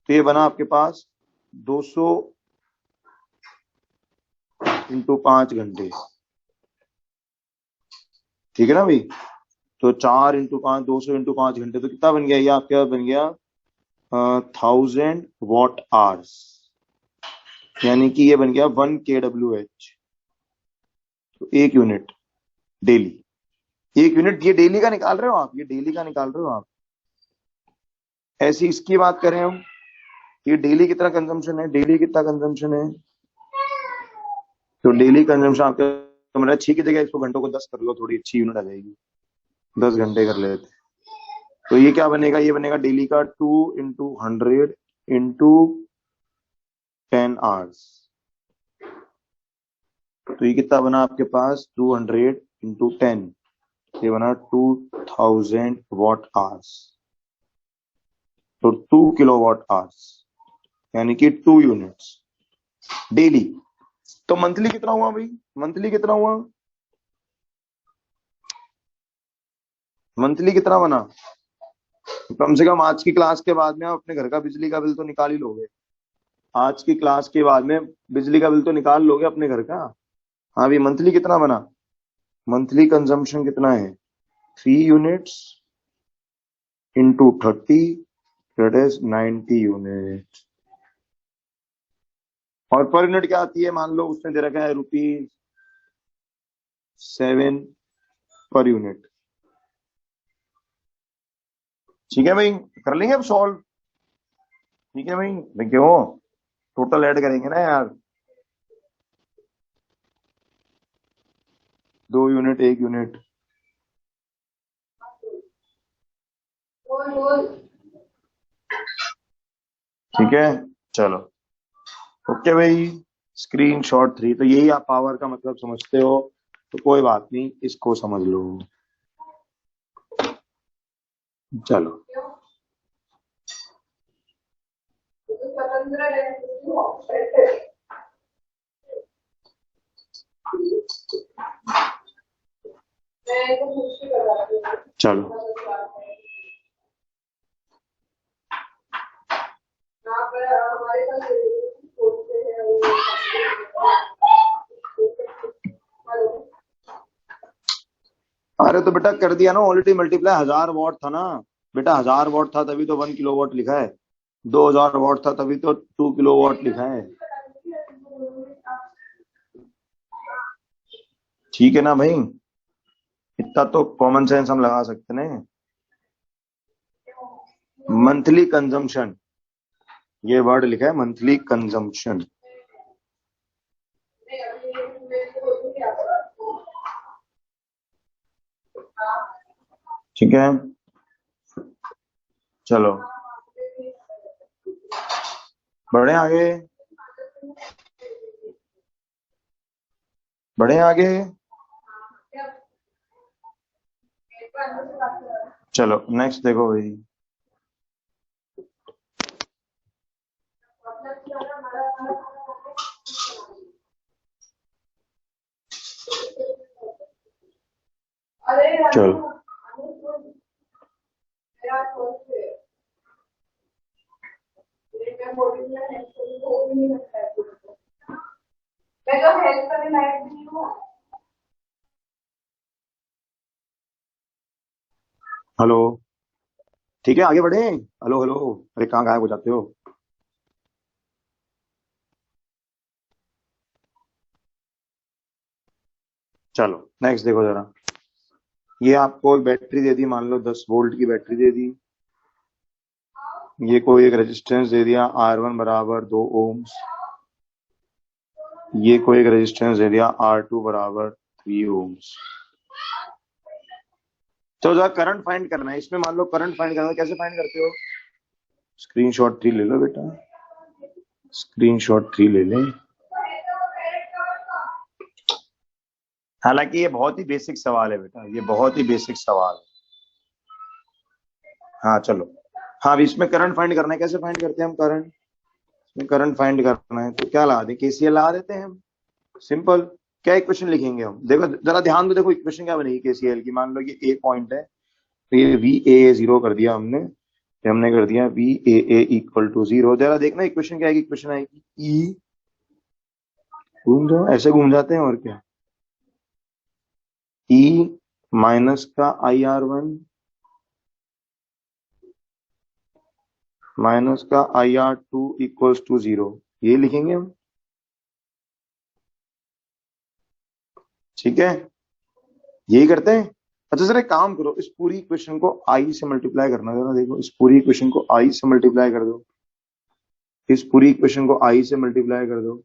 तो ये बना आपके पास 200 इंटू 5 घंटे। ठीक है ना भाई, तो 4 इंटू 5, 200 इंटू 5 घंटे, तो कितना बन गया ये आपके पास? बन गया 1000 वॉट आवर्स, यानी कि ये बन गया 1 KWH। तो 1 यूनिट डेली, 1 यूनिट, ये डेली का निकाल रहे हो आप, ये डेली का निकाल रहे हो आप। ऐसी इसकी बात करें हम, ये डेली कितना कंजम्पशन है, डेली कितना कंजम्पशन है, तो डेली कंजम्पशन आपका, तो मेरा 6 की जगह इसको घंटों को 10 कर लो, थोड़ी अच्छी यूनिट आ जाएगी, 10 घंटे कर लेते। तो ये क्या बनेगा, ये बनेगा डेली का 2 इंटू 100 इंटू 10 आवर्स। तो ये कितना बना आपके पास, 200 इंटू 10, ये बना 2000 वॉट आवर्स। तो 2 किलोवाट आवर्स यानी कि 2 यूनिट्स डेली। तो मंथली कितना हुआ भाई? मंथली कितना हुआ? मंथली कितना बना? कम से कम आज की क्लास के बाद में आप अपने घर का बिजली का बिल तो निकाल ही लोगे। आज की क्लास के बाद में बिजली का बिल तो निकाल लोगे अपने घर का। हाँ भाई, मंथली कितना बना? मंथली कंजम्पशन कितना है? 3 units into 30, that is 90 unit. और पर यूनिट क्या आती है? मान लो उसने दे रखा है ₹7 पर यूनिट। ठीक है भाई, कर लेंगे अब सॉल्व। ठीक है भाई, क्यों टोटल ऐड करेंगे ना यार, 2 यूनिट 1 यूनिट। ठीक है, चलो ओके भाई। स्क्रीनशॉट 3, तो यही आप पावर का मतलब समझते हो, तो कोई बात नहीं, इसको समझ लो। चलो चलो अरे तो बेटा कर दिया ना ऑलरेडी मल्टीप्लाई। 1000 वॉट था ना बेटा, 1000 वॉट था तभी तो 1 किलोवाट लिखा है। 2000 वॉट था तभी तो 2 किलोवाट लिखा है। ठीक है ना भाई, इतना तो कॉमन सेंस हम लगा सकते हैं। मंथली कंजम्पशन, ये वर्ड लिखा है मंथली कंजम्पशन। ठीक है, चलो बढ़े आगे, बढ़े आगे। चलो नेक्स्ट देखो भाई। चलो हेलो, ठीक है आगे बढ़े। हेलो हेलो, अरे कहाँ गायब हो जाते हो? चलो नेक्स्ट देखो जरा। ये आपको एक बैटरी दे दी, मान लो 10 वोल्ट की बैटरी दे दी। ये कोई एक रेजिस्टेंस दे दिया R1 बराबर 2 ओम्स। ये कोई एक रेजिस्टेंस दे दिया R2 बराबर 3 ओम्स। तो जरा करंट फाइंड करना है इसमें। मान लो करंट फाइंड करना है, कैसे फाइंड करते हो? स्क्रीनशॉट 3 ले लो बेटा, स्क्रीनशॉट 3 ले लें। हालांकि ये बहुत ही बेसिक सवाल है बेटा, ये बहुत ही बेसिक सवाल है। हाँ चलो, हाँ अब इसमें करंट फाइंड करना है। कैसे फाइंड करते हैं हम करंट? इसमें करंट फाइंड करना है तो क्या लगा दें? KCL लगा देते हैं हम, सिंपल। क्या इक्वेशन लिखेंगे हम? देखो जरा ध्यान दो, देखो इक्वेशन क्या बनेगी KCL की। मान लो ये ए पॉइंट है, तो ये VAA 0 कर दिया हमने, ये हमने कर दिया VAA इक्वल टू 0। जरा देखना इक्वेशन क्या आएगी। इक्वेशन आएगी E, घूम जाओ, ऐसे घूम जाते हैं और क्या, E माइनस का IR1 माइनस का IR2 इक्वल्स टू 0, ये लिखेंगे हम। ठीक है, यही करते हैं। अच्छा सर एक काम करो, इस पूरी इक्वेशन को I से मल्टीप्लाई करना। जरा देखो, इस पूरी इक्वेशन को I से मल्टीप्लाई कर दो, इस पूरी इक्वेशन को I से मल्टीप्लाई कर दो।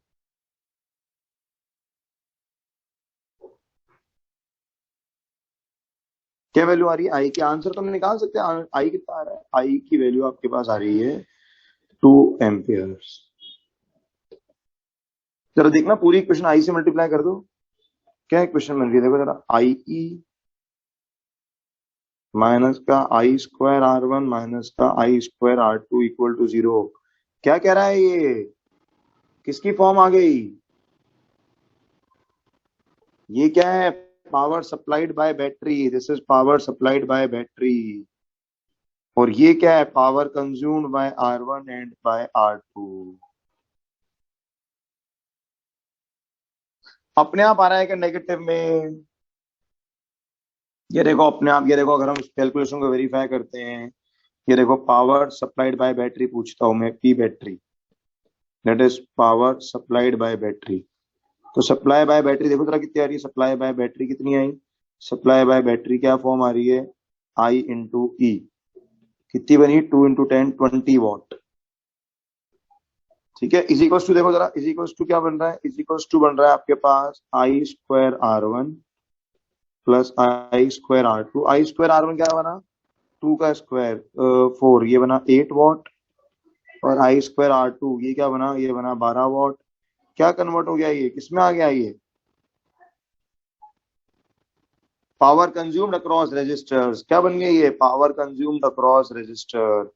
क्या वैल्यू आ रही है I की? आंसर तो हम निकाल सकते हैं। I कितना आ रहा है? I की वैल्यू आपके पास आ रही है 2 एम्पियर्स। जरा देखना पूरी इक्वेशन I से मल्टीप्लाई कर दो, क्या इक्वेशन बन रही है? देखो जरा, IE माइनस का I square R one minus का I square R two equal to 0। क्या कह रहा है ये? किसकी फॉर्म आ गई? ये क्या है? Power supplied by battery. This is power supplied by battery. और ये क्या है? Power consumed by R one and by R two. अपने आप आ रहा है कि नेगेटिव में? ये देखो अपने आप, ये देखो अगर हम इस कैलकुलेशन को वेरीफाई करते हैं, ये देखो पावर सप्लाइड बाय बैटरी पूछता हूं मैं, P battery, that is power supplied by battery. तो सप्लाई बाय बैटरी देखो जरा कितनी आ रही है। सप्लाई बाय बैटरी कितनी आई? सप्लाई बाय बैटरी क्या फॉर्म आ रही है? आई इंटू ई। कितनी बनी? 2 × 10 20 वॉट। ठीक है, इज इक्वल्स टू, देखो जरा इज इक्वल्स टू क्या बन रहा है? इज इक्वल्स टू बन रहा है आपके पास I square R one plus I square R two. I square R one क्या बना? 2 का स्क्वायर 4, ये बना 8 वॉट। और आई स्क्वायर आर टू ये क्या बना? ये बना 12 वॉट। क्या कन्वर्ट हो गया? ये किसमें आ गया? ये पावर कंज्यूम्ड अक्रॉस रेजिस्टर्स। क्या बन गया? ये पावर कंज्यूम्ड अक्रॉस रेजिस्टर।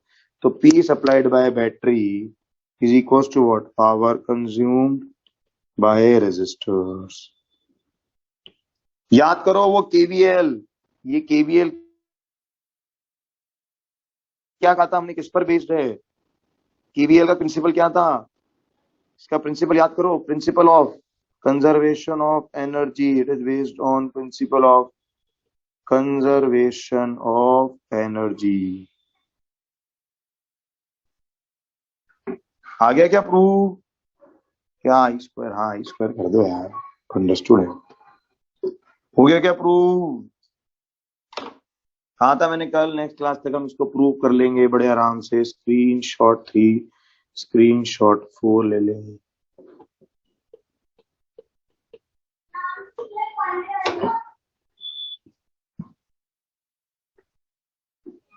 तो P supplied by battery is equal to what? Power consumed by resistors. याद करो वो केवीएल, ये केवीएल क्या कहा था हमने? किस पर बेस्ड है? केवीएल का प्रिंसिपल क्या था? इसका प्रिंसिपल याद करो, principle of conservation of energy. It is based on principle of conservation of energy. आ गया क्या प्रूफ? क्या आई स्क्वायर? हाँ आई स्क्वायर कर दो यार, अंडरस्टूड है। हो गया क्या प्रूफ? कहा था मैंने कल नेक्स्ट क्लास तक हम इसको प्रूव कर लेंगे बड़े आराम से। स्क्रीनशॉट 3, स्क्रीनशॉट 4 ले लेंगे।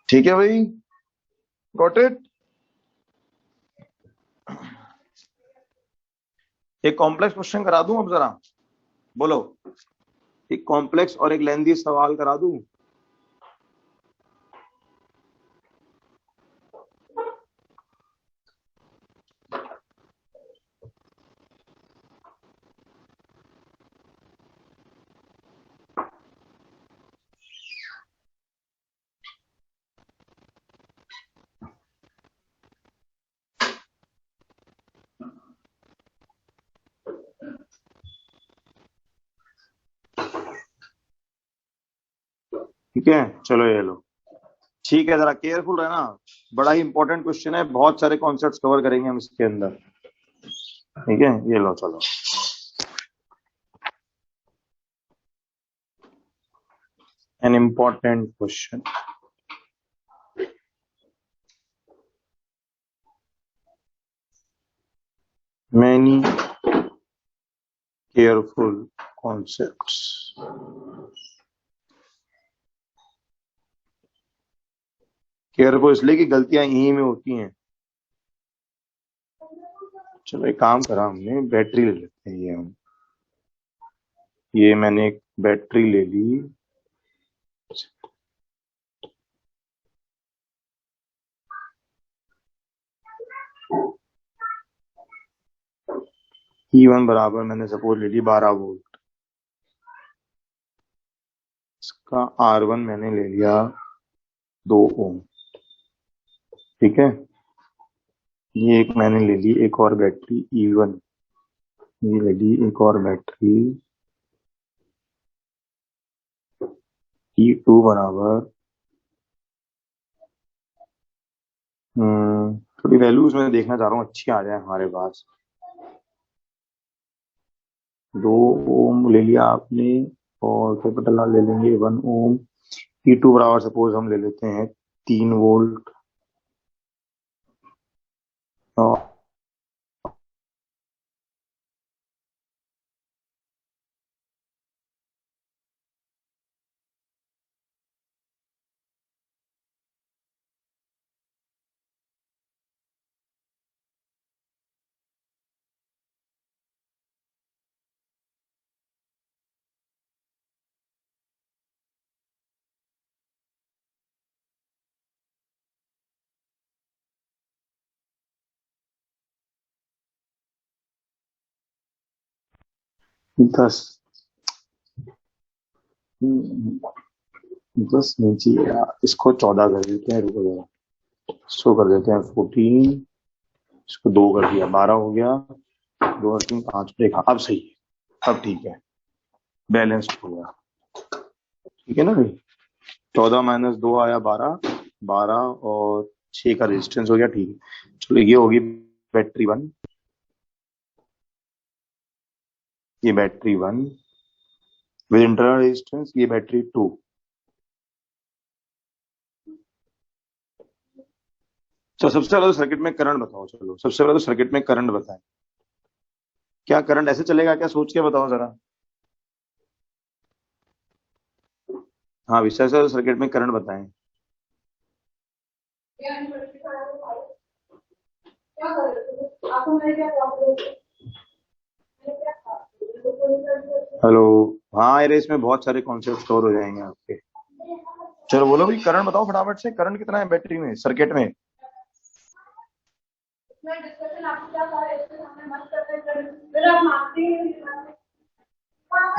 ठीक है भाई, गॉट इट। एक कॉम्प्लेक्स क्वेश्चन करा दूं अब जरा, बोलो। एक कॉम्प्लेक्स और एक लेंथी सवाल करा दूं। ठीक है, चलो ये लो। ठीक है, जरा केयरफुल रहना, बड़ा ही इंपॉर्टेंट क्वेश्चन है, बहुत सारे कॉन्सेप्ट्स कवर करेंगे हम इसके अंदर। ठीक है, ये लो चलो। An important question. Many careful concepts. Careful इसलिए कि गलतियां यहीं में होती हैं। चलो एक काम करा हमने, बैटरी ले लेते हैं। ये मैंने एक बैटरी ले ली। E1 बराबर मैंने सपोज ले ली 12 वोल्ट। इसका R1 मैंने ले लिया 2 ओम। ठीक है, ये एक मैंने ले ली एक और बैटरी E1। ये ले ली एक और बैटरी E2 बराबर, थोड़ी वैल्यूज में देखना चाह रहा हूँ अच्छी आ जाए हमारे पास। 2 ओम ले लिया आपने, और कैपिटल R ले लेंगे 1 ओम। E2 बराबर सपोज हम ले लेते हैं 3 वोल्ट। और 10 10 नहीं चाहिए यार, इसको 14 कर देते हैं, रुको जरा, इसको कर देते हैं 14, इसको 2 कर दिया, 12 हो गया, 2 और 3 5, देखा अब सही है, अब ठीक है, बैलेंस्ड हो गया, ठीक है ना भाई। 14 माइनस 2 आया 12, 12 और 6 का रेजिस्टेंस हो गया, ठीक है। चलो ये होगी बैटरी 1, ये बैटरी 1 विद इंटरनल रेजिस्टेंस, ये बैटरी 2। तो सबसे पहले तो सर्किट में करंट बताओ, चलो सबसे पहले तो सर्किट में करंट बताएं, क्या करंट ऐसे चलेगा क्या, सोच के बताओ जरा। हाँ विषय से सर्किट में करंट बताएं। हेलो, हाँ अरे इसमें बहुत सारे कॉन्सेप्ट स्टोर हो जाएंगे आपके। चलो बोलो भाई, करंट बताओ फटाफट से, करंट कितना है बैटरी में, सर्किट में।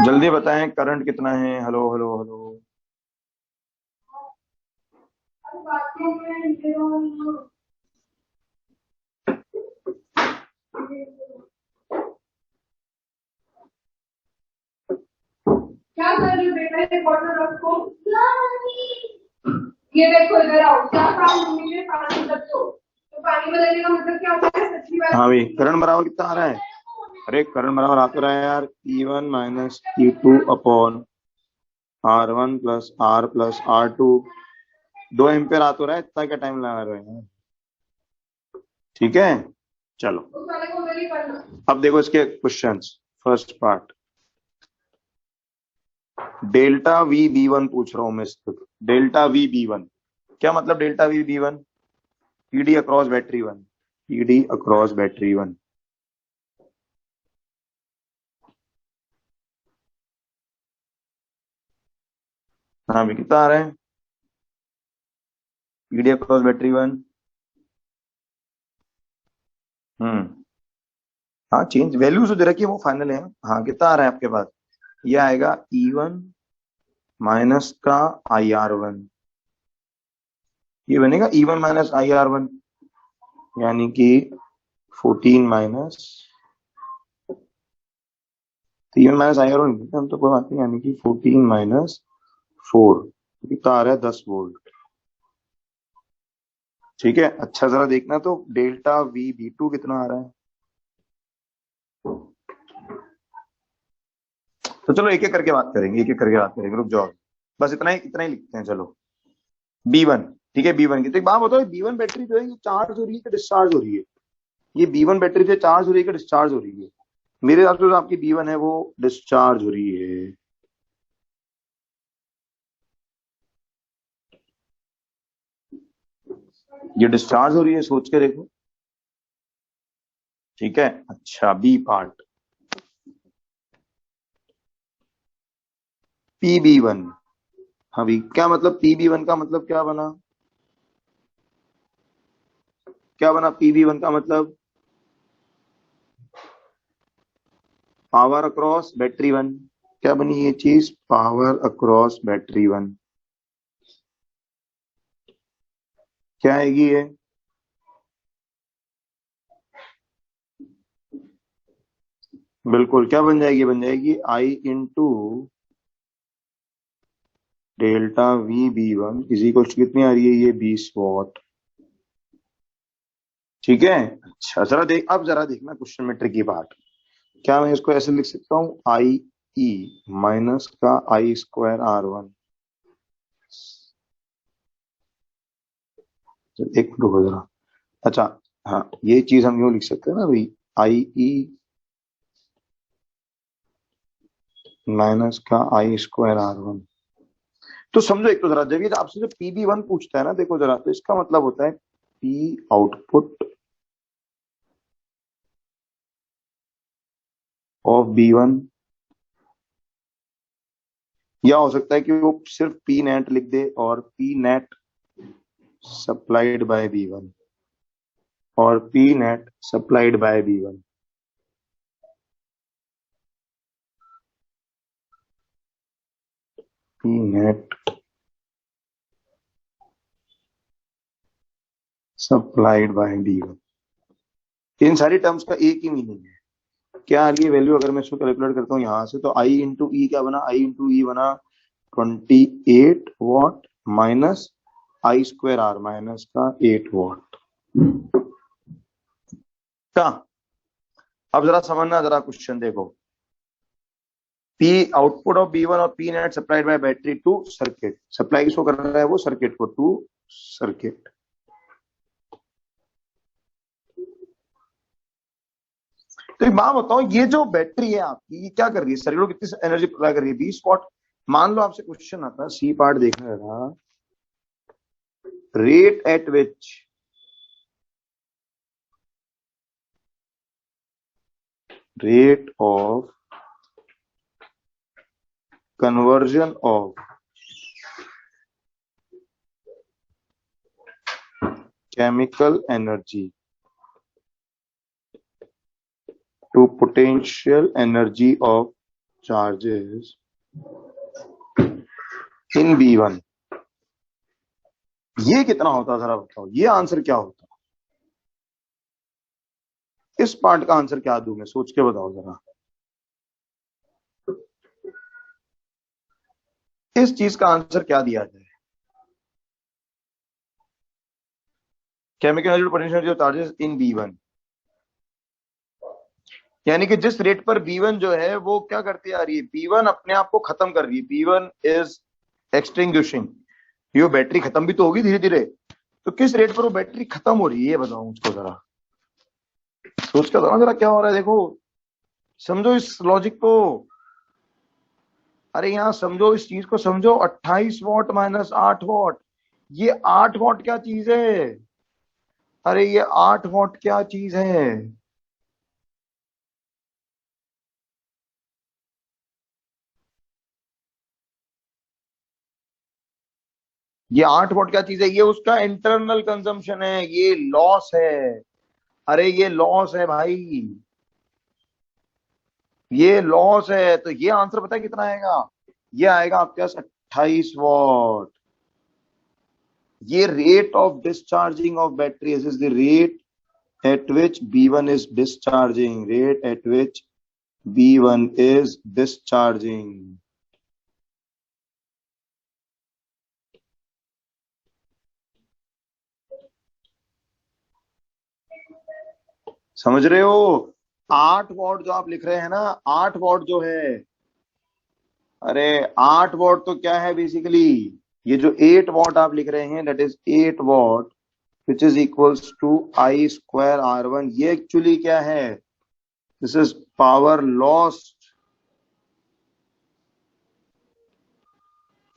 जल्दी बताएं करंट कितना है, हेलो हेलो हेलो। क्या कर रही हो बेटा, ये बॉटल रखो, ये देखो इधर आओ, क्या काम मम्मी ने पानी रखो, तो पानी बदलने का मतलब क्या होता है, सच्ची बात। हाँ भाई करंट बराबर कितना आ रहा है, अरे करंट बराबर आ तो रहा है यार, E1 minus E2 upon R1 plus R plus R2, 2 ampere आ तो रहा है, इतना क्या टाइम लगा रहे हैं, ठीक है। चलो उस वाले को उधर ही करना। अब देखो इसके questions, first part, delta V B one पूछ रहा हूं मैं इसको, डेल्टा वी बी वन क्या मतलब, delta V B one, PD across battery 1, PD across battery 1, हाँ भी कितना आ रहा है, पीडी अक्रॉस बैटरी 1, हाँ चेंज वैल्यूज जो दे रखी है वो फाइनल है, हाँ कितना आ रहा है आपके पास, ये आएगा E1 माइनस का IR1, ये बनेगा E1 माइनस IR1, यानी कि 14 माइनस, E1 माइनस IR1 हम तो कोई बात नहीं, यानी कि 14 माइनस 4, कितना आ रहा है 10 वोल्ट, ठीक है। अच्छा जरा देखना तो डेल्टा वी बी टू कितना आ रहा है, तो चलो एक एक करके बात करेंगे, एक एक करके बात करेंगे, रुक जाओ, बस इतना ही लिखते हैं चलो। B1, ठीक है, B1 की तो एक बात बताओ, B1 बैटरी जो है ये चार्ज हो रही है कि डिस्चार्ज हो रही है, ये B1 बैटरी से चार्ज हो रही है कि डिस्चार्ज हो रही है, मेरे हिसाब से जो आपकी B1 है वो डिस्चार्ज हो रही है, ये डिस्चार्ज हो रही है, सोच के देखो, ठीक है। अच्छा बी पार्ट, PB1, हाँ भी क्या मतलब, PB1 का मतलब क्या बना, क्या बना PB1 का मतलब, पावर अक्रॉस बैटरी 1, क्या बनी ये चीज, पावर अक्रॉस बैटरी 1, क्या आएगी ये, बिल्कुल क्या बन जाएगी, बन जाएगी I into delta V B one इजी को कितनी आ रही है, ये 20 वॉट, ठीक है। अच्छा जरा देख, अब जरा देखना क्वेश्चन में ट्रिकी पार्ट, क्या मैं इसको ऐसे लिख सकता हूँ, आई ई माइनस का आई स्क्वायर R1, एक मिनट रुको जरा, अच्छा हाँ ये चीज हम यूं लिख सकते हैं ना भाई, आई ई माइनस का आई स्क्वायर R1, तो समझो एक तो जरा, जब ये आपसे जो PB1 पूछता है ना, देखो जरा, तो इसका मतलब होता है P आउटपुट ऑफ B1, या हो सकता है कि वो सिर्फ P नेट लिख दे और P net supplied bye B1, और P net supplied bye B1, E net supplied bye D1। इन सारी टर्म्स का एक ही मीनिंग है। क्या आ रही है वैल्यू? अगर मैं इसको कैलकुलेट करता हूँ यहां से, तो I इंटू ई क्या बना? I इंटू ई बना 28 what minus I square R minus का 8 वॉट का। अब जरा समझना, जरा क्वेश्चन देखो। P आउटपुट ऑफ B1 और P net supplied by battery to circuit. Supply किसको कर रहा है? वो सर्किट को, टू सर्किट। तो एक बात बताओ, ये जो बैटरी है आपकी, ये क्या कर रही है? सर्किट को कितनी एनर्जी सप्लाई कर रही है? 20 वॉट। मान लो आपसे क्वेश्चन आता, सी पार्ट देखना है, rate at which rate of conversion of chemical energy to potential energy of charges in B1, ये कितना होता? जरा बताओ, ये आंसर क्या होता? इस पार्ट का आंसर क्या दूं मैं? सोच के बताओ जरा। इस चीज का आंसर क्या दिया जाए? केमिकल एनर्जी पोटेंशियल चार्जेस इन B1, यानी कि जिस रेट पर B1 जो है वो क्या करती आ रही है? B1 अपने आप को खत्म कर रही है। B1 is extinguishing. ये बैटरी खत्म भी तो होगी धीरे धीरे। तो किस रेट पर वो बैटरी खत्म हो रही है, ये बताओ मुझको जरा। सोच कर बताओ जरा क्या हो रहा है। देखो, समझो इस लॉजिक को। अरे यहां समझो, इस चीज को समझो। 28 वॉट माइनस 8 वॉट, ये 8 वॉट क्या चीज है? अरे ये 8 वॉट क्या चीज है? ये 8 वॉट क्या चीज है? ये उसका इंटरनल कंजम्पशन है, ये लॉस है। अरे ये लॉस है भाई, ये लॉस है। तो ये आंसर पता है कितना आएगा? ये आएगा आपके पास 28 वॉट। ये rate of discharging of battery is the rate at which B1 is discharging, rate at which B1 is discharging. समझ रहे हो? 8 वॉट जो आप लिख रहे हैं ना, 8 वॉट जो है, अरे 8 वॉट तो क्या है बेसिकली? ये जो 8 वॉट आप लिख रहे हैं, that is 8 what which is equals to I square R1। ये एक्चुअली क्या है? This is power lost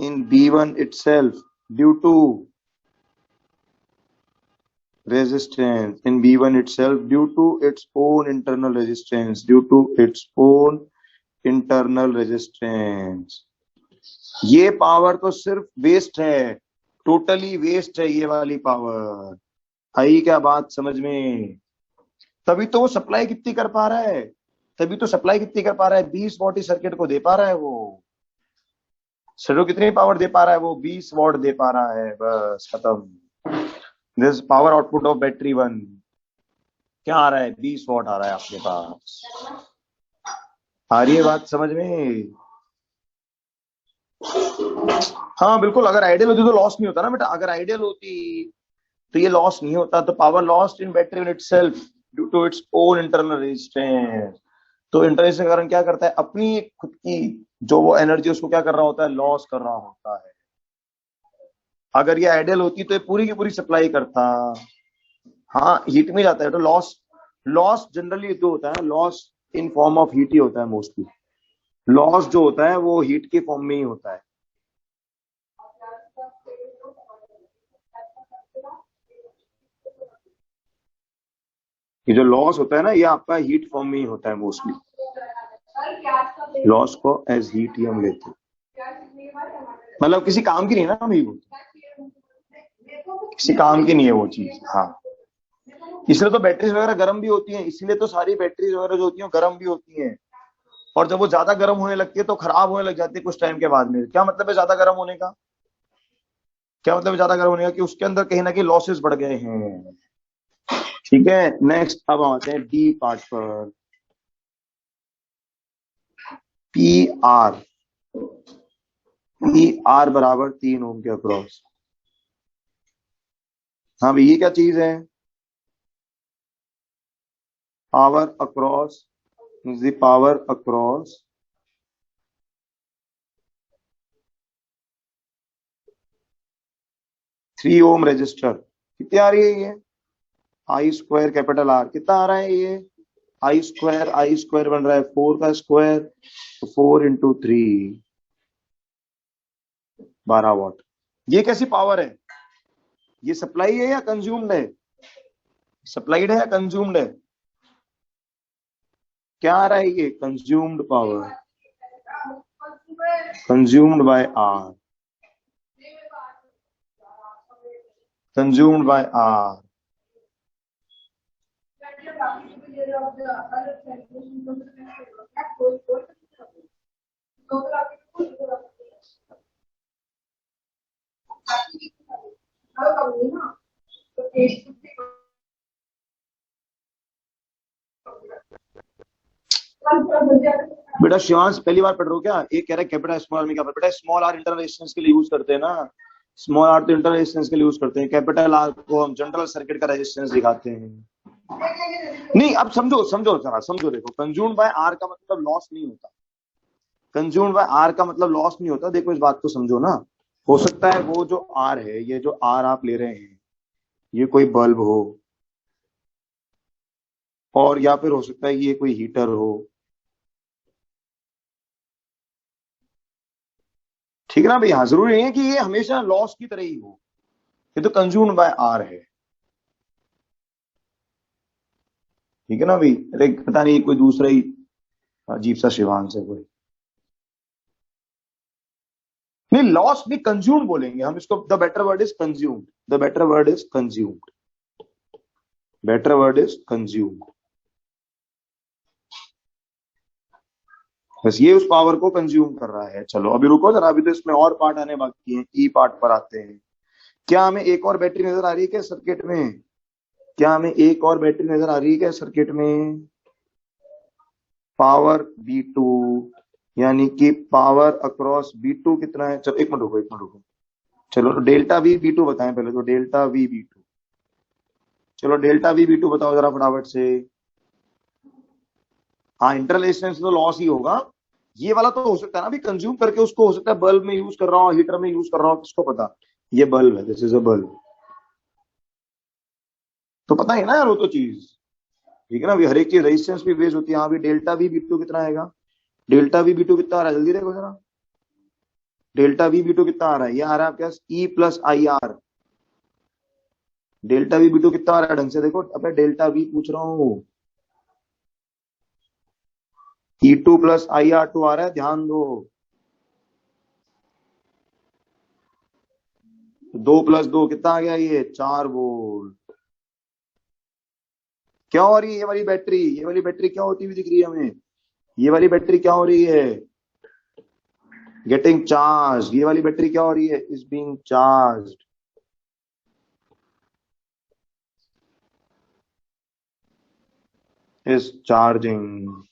in B1 itself due to resistance, in B1 itself due to its own internal resistance, due to its own internal resistance। ये पावर तो सिर्फ वेस्ट है, टोटली वेस्ट है ये वाली पावर। आई क्या बात समझ में? तभी तो वो सप्लाई कितनी कर पा रहा है, तभी तो सप्लाई कितनी कर पा रहा है? 20 वॉट ही सर्किट को दे पा रहा है। वो सर्किट कितनी पावर दे पा रहा है? वो 20 वॉट दे पा रहा है, बस खत्म। This power output of battery 1 क्या आ रहा है? 20 वॉट आ रहा है आपके पास। आ रही है बात समझ में? हाँ बिल्कुल। अगर आइडियल होती तो लॉस नहीं होता ना बेटा। अगर आइडियल होती तो ये लॉस नहीं होता। तो power lost in battery in itself due to its own internal resistance. तो इंटरनेट के कारण क्या करता है? अपनी खुद की जो वो एनर्जी उसको क्या कर रहा होता है? लॉस कर रहा होता है। अगर ये आइडियल होती तो ये पूरी की पूरी सप्लाई करता। हाँ हीट में जाता है। तो लॉस, लॉस जनरली जो होता है, loss in form of heat ही होता है मोस्टली। लॉस जो होता है वो हीट के फॉर्म में ही होता है। ये जो लॉस होता है ना, ये आपका हीट फॉर्म में ही होता है मोस्टली। लॉस को एज हीट ही हम लेते हैं, मतलब किसी काम की नहीं ना भाई, वो किसी काम की नहीं है वो चीज। हाँ, इसलिए तो बैटरीज वगैरह गर्म भी होती हैं। इसीलिए तो सारी बैटरीज वगैरह जो होती हैं गर्म भी होती हैं। और जब वो ज्यादा गर्म होने लगती है तो खराब होने लग जाती है कुछ टाइम के बाद में। क्या मतलब है ज्यादा गर्म होने का? क्या मतलब है ज्यादा गर्म होने का? कि उसके अंदर कहीं ना कहीं लॉसेस बढ़ गए हैं। ठीक है, नेक्स्ट अब आते हैं डी पार्ट पर। पी आर, पी आर बराबर 3 ओम के अक्रॉस। हाँ भाई, ये क्या चीज है? Power across, the power across 3 ohm resistor. कितनी आ रही है ये? आई स्क्वायर कैपिटल आर कितना आ रहा है ये? आई स्क्वायर बन रहा है 4 का स्क्वायर, तो 4 इंटू 3, 12 वॉट। ये कैसी पावर है? ये सप्लाई है या कंज्यूम्ड है? सप्लाइड है या कंज्यूम्ड है? क्या आ रहा है ये? Consumed power, consumed by R, consumed by R. बेटा शिवांश पहली बार पढ़ रहे हो क्या? एक कह रहा है कैपिटल स्मॉल आर में क्या? बेटा स्मॉल आर इंटरनल रेजिस्टेंस के लिए यूज करते हैं ना, स्मॉल आर तो इंटरनल रेजिस्टेंस के लिए यूज करते हैं, कैपिटल आर को हम जनरल सर्किट का रेजिस्टेंस दिखाते हैं। नहीं, अब समझो समझो जरा समझो। देखो, कंज्यूम्ड बाय आर का मतलब लॉस नहीं होता। कंज्यूम्ड बाय आर का मतलब लॉस नहीं होता। देखो इस बात को समझो ना। हो सकता है वो जो आर है, ये जो आर आप ले रहे हैं, ये कोई बल्ब हो, और या फिर हो सकता है ये कोई हीटर हो। ठीक है ना भैया? जरूरी नहीं है कि ये हमेशा लॉस की तरह ही हो। ये तो कंज्यूम्ड बाय आर है। ठीक है ना भाई? अरे पता नहीं कोई दूसरा ही अजीब सा शिवांश है कोई। नहीं, लॉस नहीं, कंज्यूम बोलेंगे हम इसको। The better word is consumed, the better word is consumed, better word is consumed. बस ये उस पावर को कंज्यूम कर रहा है। चलो अभी रुको जरा, अभी तो इसमें और पार्ट आने बाकी हैं। ई पार्ट पर आते हैं। क्या हमें एक और बैटरी नजर आ रही है क्या सर्किट में? क्या हमें एक और बैटरी नजर आ रही है क्या सर्किट में? पावर B2, यानी कि पावर अक्रॉस B2 कितना है? चलो एक मिनट रुको, एक मिनट रुको। चलो तो डेल्टा वी B2 बताएं पहले तो। डेल्टा वी B2, चलो डेल्टा वी B2 बताओ जरा फटाफट से। हाँ, इंटरनल रेजिस्टेंस तो लॉस ही होगा। ये वाला तो हो सकता है ना भी कंज्यूम करके, उसको हो सकता है बल्ब में यूज कर रहा हूँ, हीटर में यूज कर रहा हूँ, किसको पता। ये बल्ब है, दिस इज अ बल्ब, तो पता है ना यार वो तो चीज। ठीक है ना? अभी हर एक चीज रेजिस्टेंस पे बेस होती है। यहाँ भी डेल्टा वी B2 कितना आएगा? डेल्टा वी B2 कितना आ रहा है? जल्दी देखो जरा। डेल्टा वी B2 कितना आ रहा है? ये आ रहा है आपके E plus I R. Delta we B2 कितना आ रहा है? ढंग से देखो। अब डेल्टा वी पूछ रहा हूँ। E2 प्लस IR2 आ रहा है, ध्यान दो। 2 प्लस 2 कितना आ गया? ये 4 वोल्ट। क्या हो रही है ये वाली बैटरी? ये वाली बैटरी क्या होती हुई दिख रही है हमें? ये वाली बैटरी क्या हो रही है? Getting charge. ये वाली बैटरी क्या हो रही है? Is being charge. Is charging.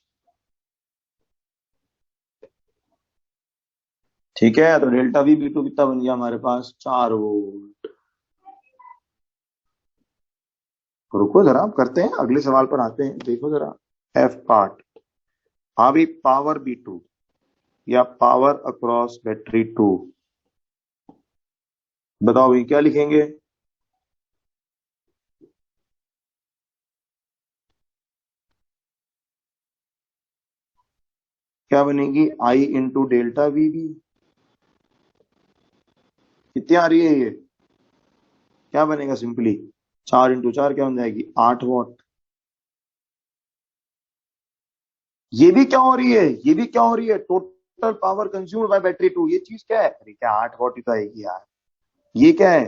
ठीक है, तो डेल्टा वी B2 कितना बन गया हमारे पास? 4 वोल्ट। रुको जरा, आप करते हैं, अगले सवाल पर आते हैं। देखो जरा एफ पार्ट। हाँ भी, पावर B2 या पावर अक्रॉस बैटरी 2। बताओ भाई क्या लिखेंगे? क्या बनेगी? आई इंटू डेल्टा वी भी। कितनी आ रही है ये? क्या बनेगा? सिंपली 4 इंटू 4 क्या बन जाएगी? 8 वॉट। ये भी क्या हो रही है? ये भी क्या हो रही है? Total power consumed bye battery 2। ये चीज क्या है? अरे क्या 8 वॉट ही तो आएगी यार। ये क्या है?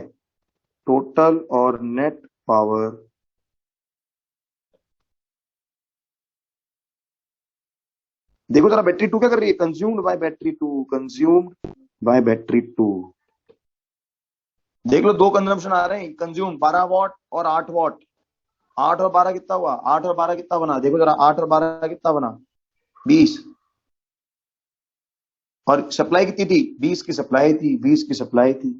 टोटल और नेट पावर देखो जरा बैटरी 2 क्या कर रही है, consumed by battery 2, consumed by battery 2। देख लो दो कंजम्पशन आ रहे हैं, कंज्यूम 12 वॉट और 8 वॉट। 8 और 12 कितना हुआ, 8 और 12 कितना बना, देखो जरा 8 और 12 कितना बना, 20। और सप्लाई कितनी थी, 20 की सप्लाई थी, 20 की सप्लाई थी।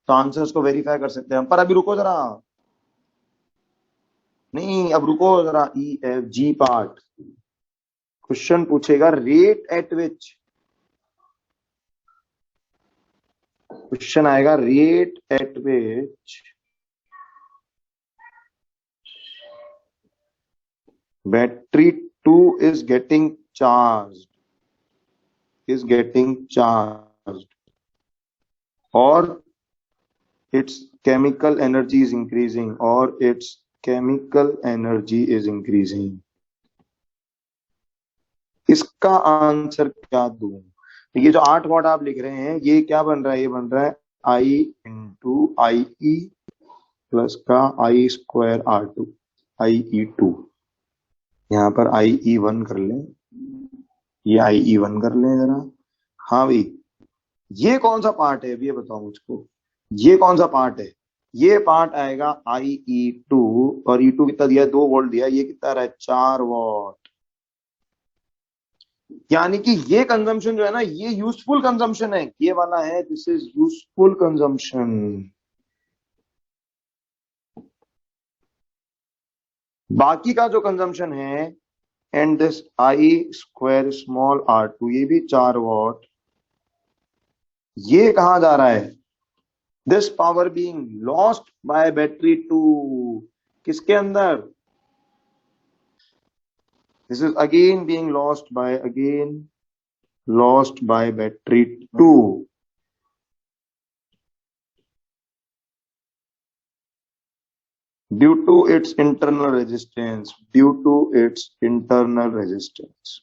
तो आंसर्स को वेरीफाई कर सकते हैं हम। पर अभी रुको जरा, नहीं अब रुको जरा, E F G part. Question पूछेगा रेट एट विच, क्वेश्चन आएगा rate at which battery 2 is getting charged, is getting charged, or its chemical energy is increasing, or its chemical energy is increasing। इसका आंसर क्या दूं? ये जो 8 वॉट आप लिख रहे हैं ये क्या बन रहा है, ये बन रहा है आई इंटू आई ई प्लस का I square R two, I E two. यहाँ पर आई ई वन कर लें, ये आई ई वन कर लें जरा। हाँ भाई, ये कौन सा पार्ट है, अब ये बताओ मुझको, ये कौन सा पार्ट है? ये पार्ट आएगा आई ई टू, और ई टू कितना दिया, 2 वोल्ट दिया, ये कितना रहा है, 4 वॉट। यानी कि ये कंजम्पशन जो है ना, ये यूजफुल कंजम्पशन है, ये वाला है, दिस इज यूजफुल कंजम्पशन। बाकी का जो कंजम्पशन है, and this I square small R two, ये भी 4 वॉट, ये कहां जा रहा है, this power being lost by battery 2, किसके अंदर, this is again being lost by, again lost by battery 2 due to its internal resistance, due to its internal resistance।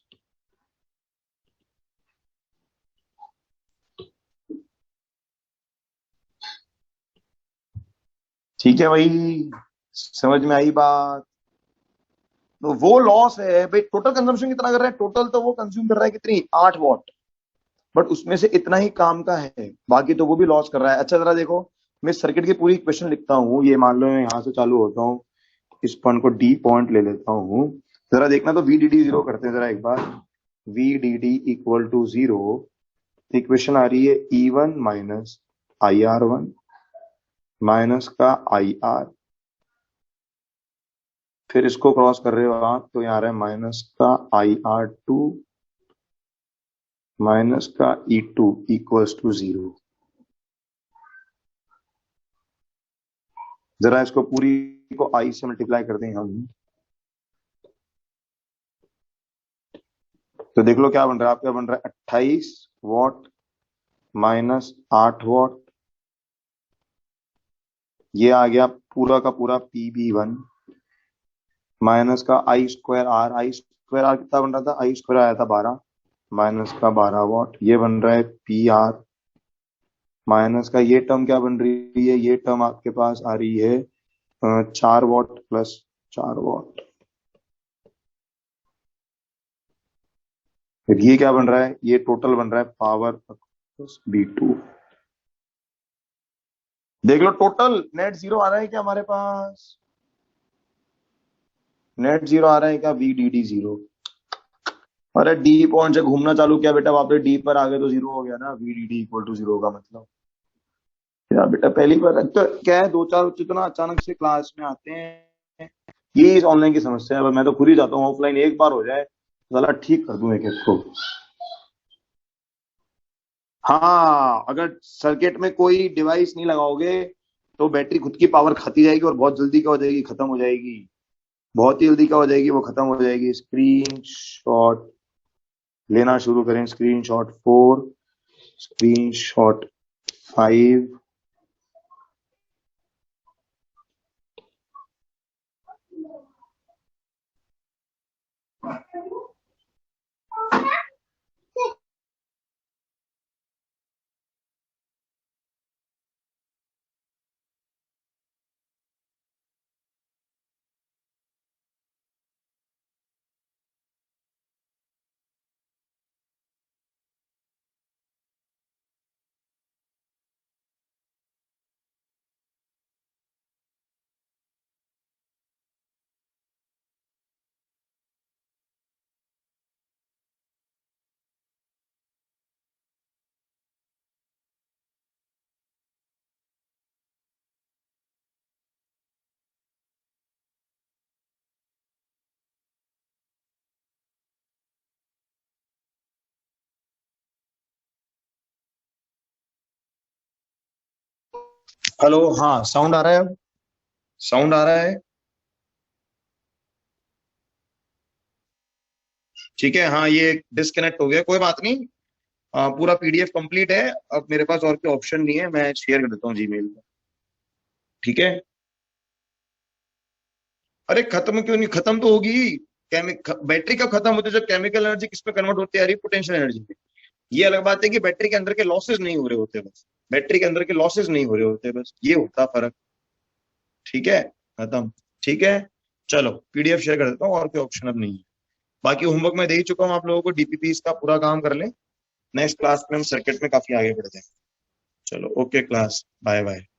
ठीक है भाई, समझ में आई बात? तो वो लॉस है भाई, टोटल कंजम्पशन कितना कर रहा है, टोटल तो वो कंज्यूम कर रहा है कितनी, 8 वॉट, बट उसमें से इतना ही काम का है, बाकी तो वो भी लॉस कर रहा है। अच्छा जरा देखो, मैं सर्किट की पूरी इक्वेशन लिखता हूँ, ये मान लो मैं यहां से चालू होता हूँ, इस पॉइंट को डी पॉइंट ले लेता हूँ, जरा देखना तो वीडीडी जीरो करते हैं जरा एक बार, VDD equal to zero, equation आ रही है E one minus I R one minus का आई आर, फिर इसको क्रॉस कर रहे हो आप तो यहाँ आ रहा है माइनस का आई आर टू माइनस का ई टू इक्वल्स टू जीरो। जरा इसको पूरी को आई से मल्टीप्लाई कर दें हम, तो देख लो क्या बन रहा है, आपका बन रहा है 28 वॉट माइनस 8 वॉट, ये आ गया पूरा का पूरा PB1 माइनस का I square R, I square R कितना बन रहा था, आई स्क्वायर आया था 12 माइनस का 12 वॉट, ये बन रहा है PR माइनस का ये टर्म क्या बन रही है, ये टर्म आपके पास आ रही है 4 वॉट प्लस 4 वॉट। फिर ये क्या बन रहा है, ये टोटल बन रहा है पावर प्लस B2। देख लो टोटल नेट जीरो आ रहा है क्या हमारे पास, नेट जीरो आ रहा है क्या, VDD जीरो। अरे डी पॉइंट से घूमना चालू किया बेटा, वापस डी पर आ गए तो जीरो हो गया ना, VDD इक्वल टू जीरो का मतलब। यार बेटा पहली बार तो क्या है, 2-4 बच्चे तो ना अचानक से क्लास में आते हैं, ये इस ऑनलाइन की समस्या है। मैं तो खुद ही जाता हूँ ऑफलाइन, एक बार हो जाए साला ठीक कर दूं एक एक को। हाँ, अगर सर्किट में कोई डिवाइस नहीं लगाओगे तो बैटरी खुद की पावर खाती जाएगी, और बहुत जल्दी क्या हो जाएगी, खत्म हो जाएगी, बहुत ही जल्दी क्या हो जाएगी, वो खत्म हो जाएगी। स्क्रीन शॉट लेना शुरू करें, screen shot 4, screen shot 5, hello, हाँ साउंड आ रहा है अब? साउंड आ रहा है? ठीक है, हाँ ये डिस्कनेक्ट हो गया, कोई बात नहीं। पूरा पीडीएफ कंप्लीट है, अब मेरे पास और कोई ऑप्शन नहीं है, मैं शेयर कर देता हूँ जीमेल पे। ठीक है। अरे खत्म क्यों नहीं, खत्म तो होगी। बैटरी कब खत्म होती है? जब केमिकल एनर्जी किस पे कन्वर्ट होती है यार, पोटेंशियल एनर्जी पे। ये अलग बात है कि बैटरी के अंदर के लॉसेस नहीं हो रहे होते, बस बैटरी के अंदर के लॉसेस नहीं हो रहे होते, बस ये होता फर्क। ठीक है, खत्म। ठीक है, चलो पीडीएफ शेयर कर देता हूँ, और कोई ऑप्शन अब नहीं है। बाकी होमवर्क मैं दे ही चुका हूँ आप लोगों को, डीपीपी का पूरा काम कर लें। नेक्स्ट क्लास में हम सर्किट में काफी आगे बढ़ते हैं। चलो ओके क्लास, बाय बाय।